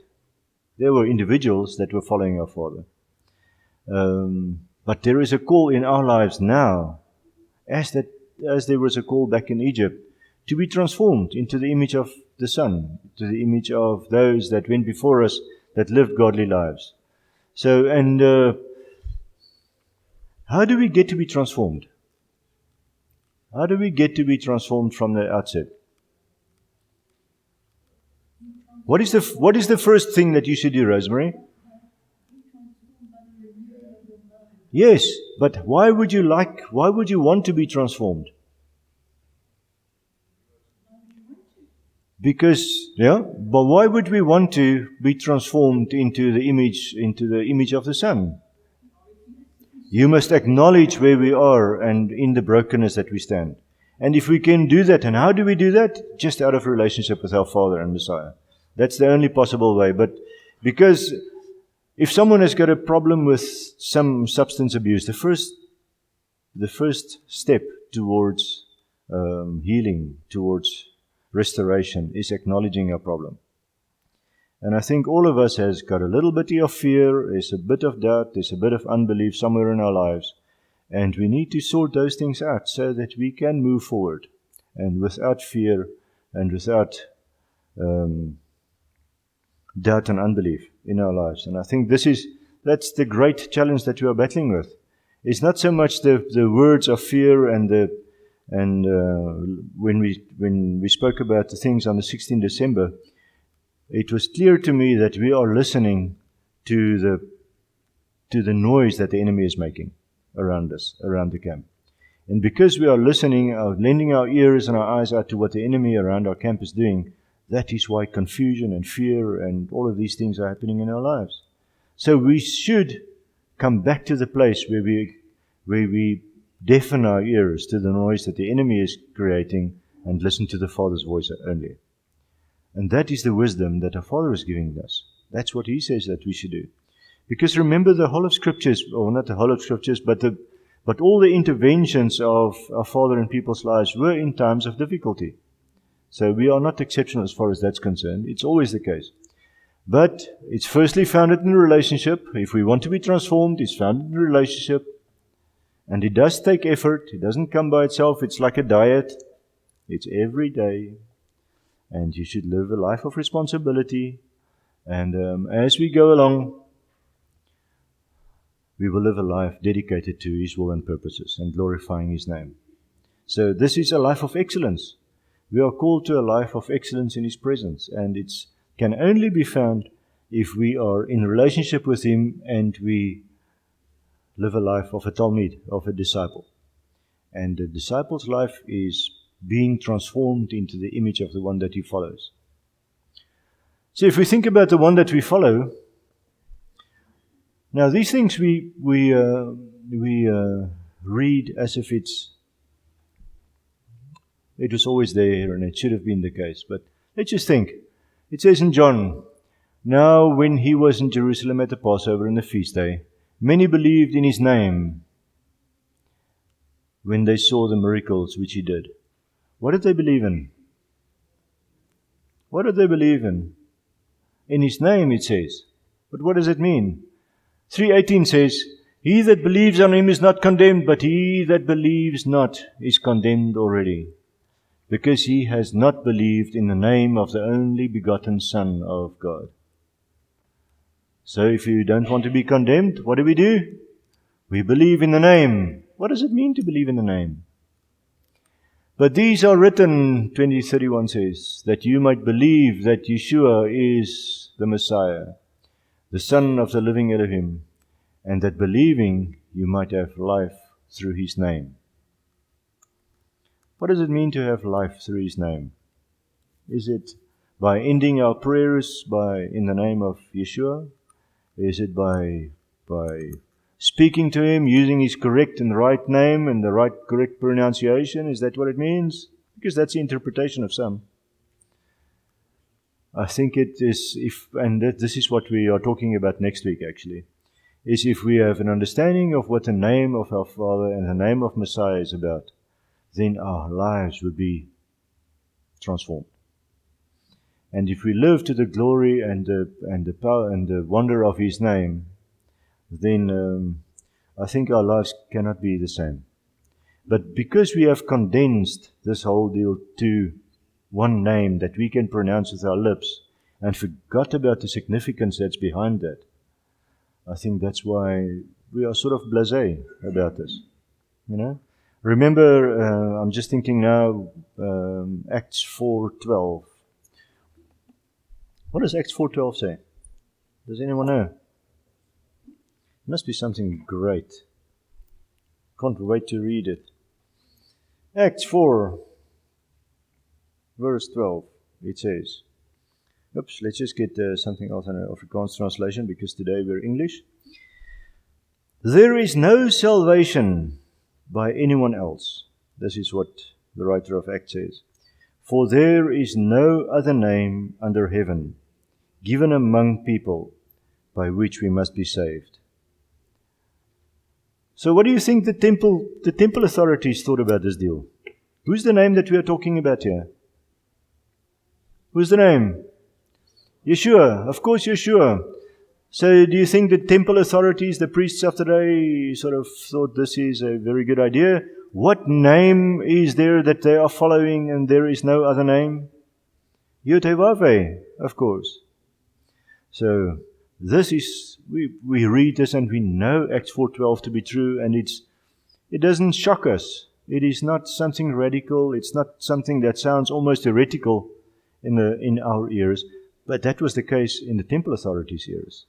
There were individuals that were following our Father. But there is a call in our lives now, as there was a call back in Egypt, to be transformed into the image of the Son, to the image of those that went before us, that lived godly lives. So, and how do we get to be transformed? How do we get to be transformed from the outset? What is the first thing that you should do, Rosemary? Yes, but why would you want to be transformed? Because, but why would we want to be transformed into the image of the Son? You must acknowledge where we are and in the brokenness that we stand. And if we can do that, and how do we do that? Just out of relationship with our Father and Messiah. That's the only possible way. But because if someone has got a problem with some substance abuse, the first step towards healing, towards restoration, is acknowledging our problem. And I think all of us has got a little bit of fear, there's a bit of doubt, there's a bit of unbelief somewhere in our lives. And we need to sort those things out so that we can move forward. And without fear and without doubt and unbelief in our lives. And I think that's the great challenge that we are battling with. It's not so much the words of fear and when we spoke about the things on the 16th December, it was clear to me that we are listening to the noise that the enemy is making around us, around the camp. And because we are listening, lending our ears and our eyes out to what the enemy around our camp is doing, that is why confusion and fear and all of these things are happening in our lives. So we should come back to the place where we deafen our ears to the noise that the enemy is creating and listen to the Father's voice only. And that is the wisdom that our Father is giving us. That's what He says that we should do. Because remember, the whole of Scriptures, or not the whole of Scriptures, but all the interventions of our Father in people's lives were in times of difficulty. So we are not exceptional as far as that's concerned. It's always the case. But it's firstly founded in a relationship. If we want to be transformed, it's founded in a relationship. And it does take effort. It doesn't come by itself. It's like a diet. It's every day. And you should live a life of responsibility. And as we go along, we will live a life dedicated to His will and purposes and glorifying His name. So this is a life of excellence. We are called to a life of excellence in His presence, and it can only be found if we are in relationship with Him and we live a life of a Talmid, of a disciple. And the disciple's life is being transformed into the image of the one that he follows. So if we think about the one that we follow, now these things we read as if it was always there and it should have been the case. But let's just think. It says in John, "Now when He was in Jerusalem at the Passover and the feast day, many believed in His name when they saw the miracles which He did." What did they believe in? What did they believe in? In His name, it says. But what does it mean? 3:18 says, "He that believes on Him is not condemned, but he that believes not is condemned already, because he has not believed in the name of the only begotten Son of God." So if you don't want to be condemned, what do? We believe in the name. What does it mean to believe in the name? "But these are written," 20:31 says, "that you might believe that Yeshua is the Messiah, the Son of the living Elohim, and that believing you might have life through His name." What does it mean to have life through His name? Is it by ending our prayers in the name of Yeshua? Is it by speaking to Him, using His correct and right name and the right correct pronunciation? Is that what it means? Because that's the interpretation of some. I think it is, this is what we are talking about next week actually, is if we have an understanding of what the name of our Father and the name of Messiah is about, then our lives would be transformed. And if we live to the glory and the power and the wonder of His name, then I think our lives cannot be the same. But because we have condensed this whole deal to one name that we can pronounce with our lips and forgot about the significance that's behind that, I think that's why we are sort of blasé about this. Remember, I'm just thinking now, Acts 4:12. What does Acts 4:12 say? Does anyone know? It must be something great. Can't wait to read it. Acts 4, verse 12. It says, let's just get something else in an Afrikaans translation, because today we're English. "There is no salvation by anyone else." This is what the writer of Acts says. "For there is no other name under heaven given among people by which we must be saved." So what do you think the temple authorities thought about this deal? Who's the name that we are talking about here? Who's the name? Yeshua. Of course, Yeshua. So do you think the temple authorities, the priests of today, sort of thought this is a very good idea? What name is there that they are following and there is no other name? Yod-Heh-Vav-Heh, of course. So this is, we read this and we know Acts 4:12 to be true, and it doesn't shock us. It is not something radical. It's not something that sounds almost heretical in our ears. But that was the case in the temple authorities' ears.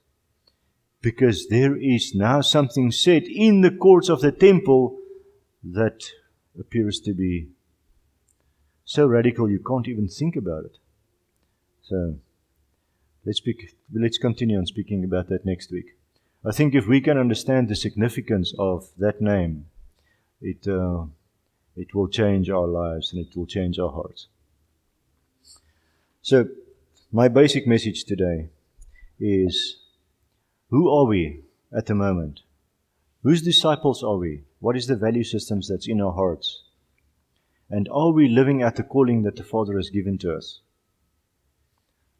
Because there is now something said in the courts of the temple that appears to be so radical you can't even think about it. So let's continue on speaking about that next week. I think if we can understand the significance of that name, it will change our lives and it will change our hearts. So, my basic message today is, who are we at the moment? Whose disciples are we? What is the value systems that's in our hearts? And are we living out the calling that the Father has given to us?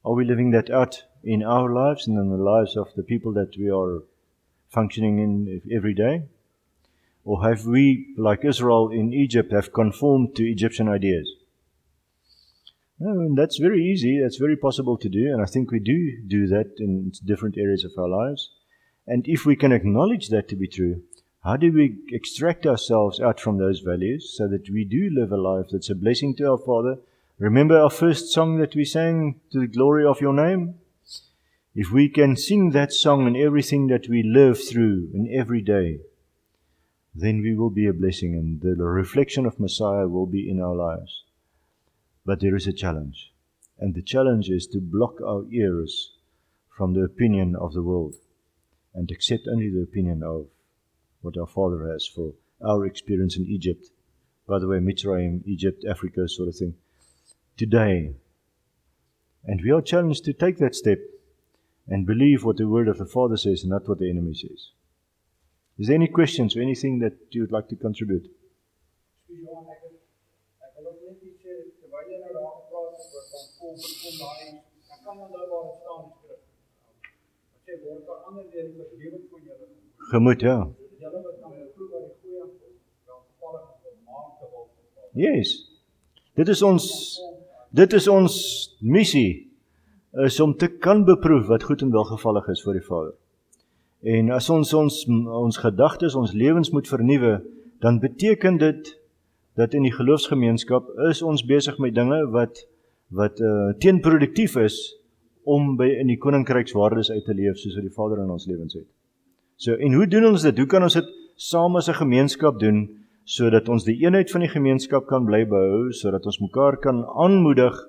Are we living that out in our lives and in the lives of the people that we are functioning in every day? Or have we, like Israel in Egypt, have conformed to Egyptian ideas? No, and that's very easy. That's very possible to do. And I think we do that in different areas of our lives. And if we can acknowledge that to be true, how do we extract ourselves out from those values so that we do live a life that's a blessing to our Father? Remember our first song that we sang, To the Glory of Your Name? If we can sing that song in everything that we live through in every day, then we will be a blessing and the reflection of Messiah will be in our lives. But there is a challenge. And the challenge is to block our ears from the opinion of the world and accept only the opinion of what our Father has for our experience in Egypt. By the way, Mitzrayim, Egypt, Africa, sort of thing. Today. And we are challenged to take that step and believe what the word of the Father says and not what the enemy says. Is there any questions or anything that you would like to contribute? Gemoed, ja. Yes. Dit is ons missie, is om te kan beproef wat goed en welgevallig is vir die Vader. En as ons gedagtes, ons lewens moet vernuwe, dan beteken dit dat in die geloofsgemeenskap is ons besig met dinge wat teenproduktief is om in die koninkrykswaardes uit te leef soos wat die Vader in ons lewens het. So, en hoe doen ons dit? Hoe kan ons dit saam as 'n gemeenskap doen sodat ons die eenheid van die gemeenskap kan bly behou, sodat ons mekaar kan aanmoedig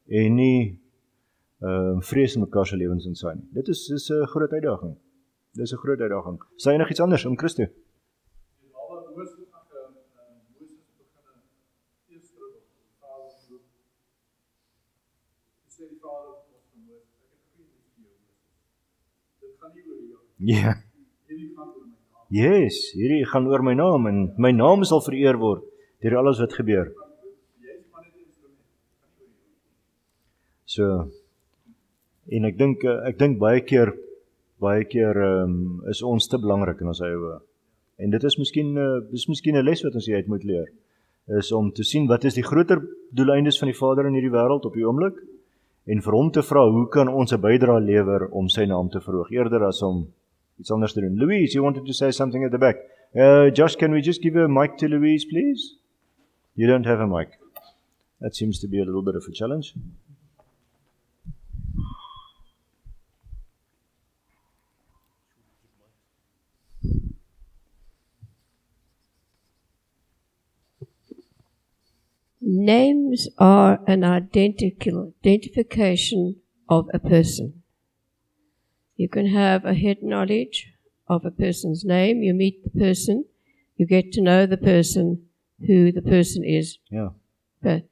en nie vrees in mekaar se lewens insaai nie. Dit is 'n groot uitdaging. Dis 'n groot uitdaging. Sê jy nog iets anders om Christus? Ja. Yes, hierdie gaan oor my naam en my naam sal vereer word deur alles wat gebeur. So, en ek dink baie keer is ons te belangrik in ons eie oë. En dit is miskien 'n les wat ons hieruit moet leer, is om te sien wat is die groter doeleindes van die Vader in hierdie wêreld op die oomblik en vir hom te vra hoe kan ons 'n bydrae lewer om sy naam te verhoog eerder as om iets anders te doen. Louise, you wanted to say something at the back. Josh, can we just give a mic to Louise, please? You don't have a mic. That seems to be a little bit of a challenge.
Names are an identification of a person. You can have a head knowledge of a person's name. You meet the person. You get to know the person, who the person is.
Yeah.
But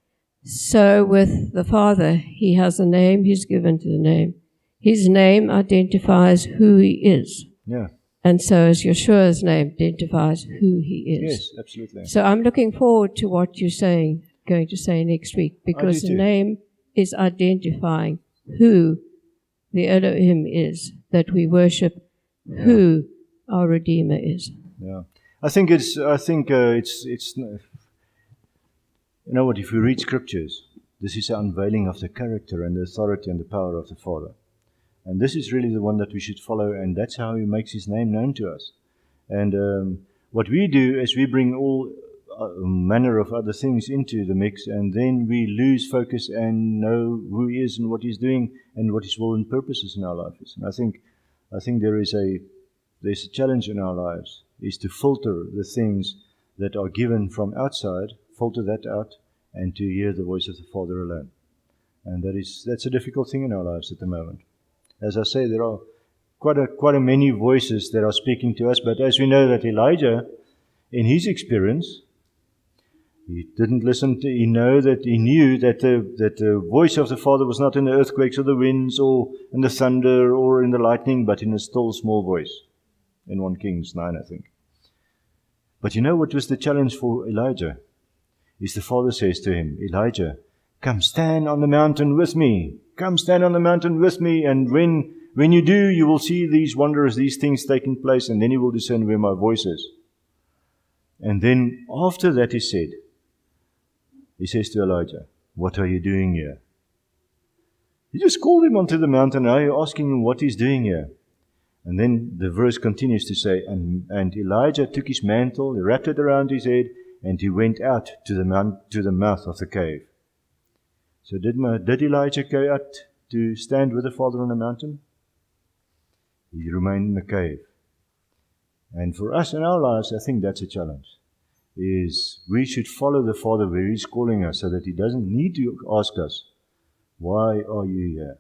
so with the Father, He has a name. He's given to the name. His name identifies who He is.
Yeah.
And so as Yeshua's name identifies who He is.
Yes, absolutely.
So I'm looking forward to what you're going to say next week, because the name is identifying who the Elohim is that we worship, who our Redeemer is.
Yeah, I think it's you know what, if you read scriptures, this is an unveiling of the character and the authority and the power of the Father. And this is really the one that we should follow, and that's how He makes His name known to us. And what we do is we bring all manner of other things into the mix, and then we lose focus and know who He is and what He's doing and what His will and purposes in our life is. And I think there's a challenge in our lives, is to filter the things that are given from outside, filter that out, and to hear the voice of the Father alone. And that's a difficult thing in our lives at the moment. As I say, there are quite a many voices that are speaking to us, but as we know that Elijah, in his experience, He didn't listen to, he knew that the voice of the Father was not in the earthquakes or the winds or in the thunder or in the lightning, but in a still small voice. In 1 Kings 9, I think. But you know what was the challenge for Elijah? Is the Father says to him, Elijah, come stand on the mountain with me. Come stand on the mountain with me, and when you do, you will see these wonders, these things taking place, and then you will discern where my voice is. And then after that he says to Elijah, what are you doing here? He just called him onto the mountain, and now you're asking him what he's doing here. And then the verse continues to say, and Elijah took his mantle, he wrapped it around his head, and he went out to the mouth of the cave. So did Elijah go out to stand with the Father on the mountain? He remained in the cave. And for us in our lives, I think that's a challenge. Is we should follow the Father where He's calling us, so that He doesn't need to ask us, why are you here?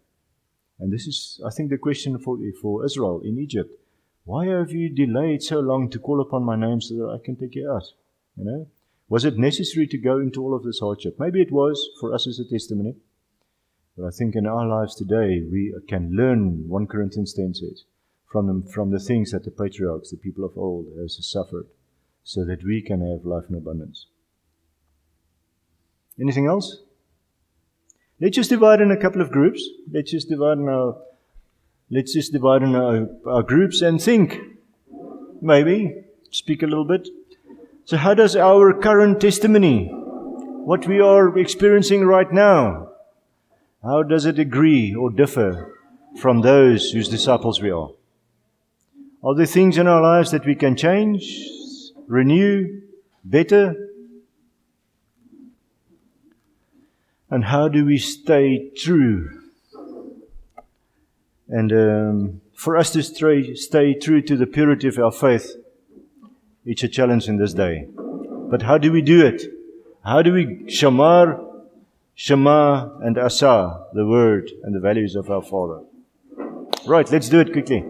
And this is, I think, the question for Israel in Egypt. Why have you delayed so long to call upon my name so that I can take you out? You know, was it necessary to go into all of this hardship? Maybe it was for us as a testimony. But I think in our lives today, we can learn, 1 Corinthians 10 says, from the things that the patriarchs, the people of old, has suffered, so that we can have life in abundance. Anything else? Let's just divide in a couple of groups. Let's just divide in our groups and think. Maybe speak a little bit. So how does our current testimony, what we are experiencing right now, how does it agree or differ from those whose disciples we are? Are there things in our lives that we can change, renew, better? And how do we stay true? And for us to stay true to the purity of our faith, it's a challenge in this day. But how do we do it? How do we shamar, shema, and asa, the word and the values of our Father? Right, let's do it quickly.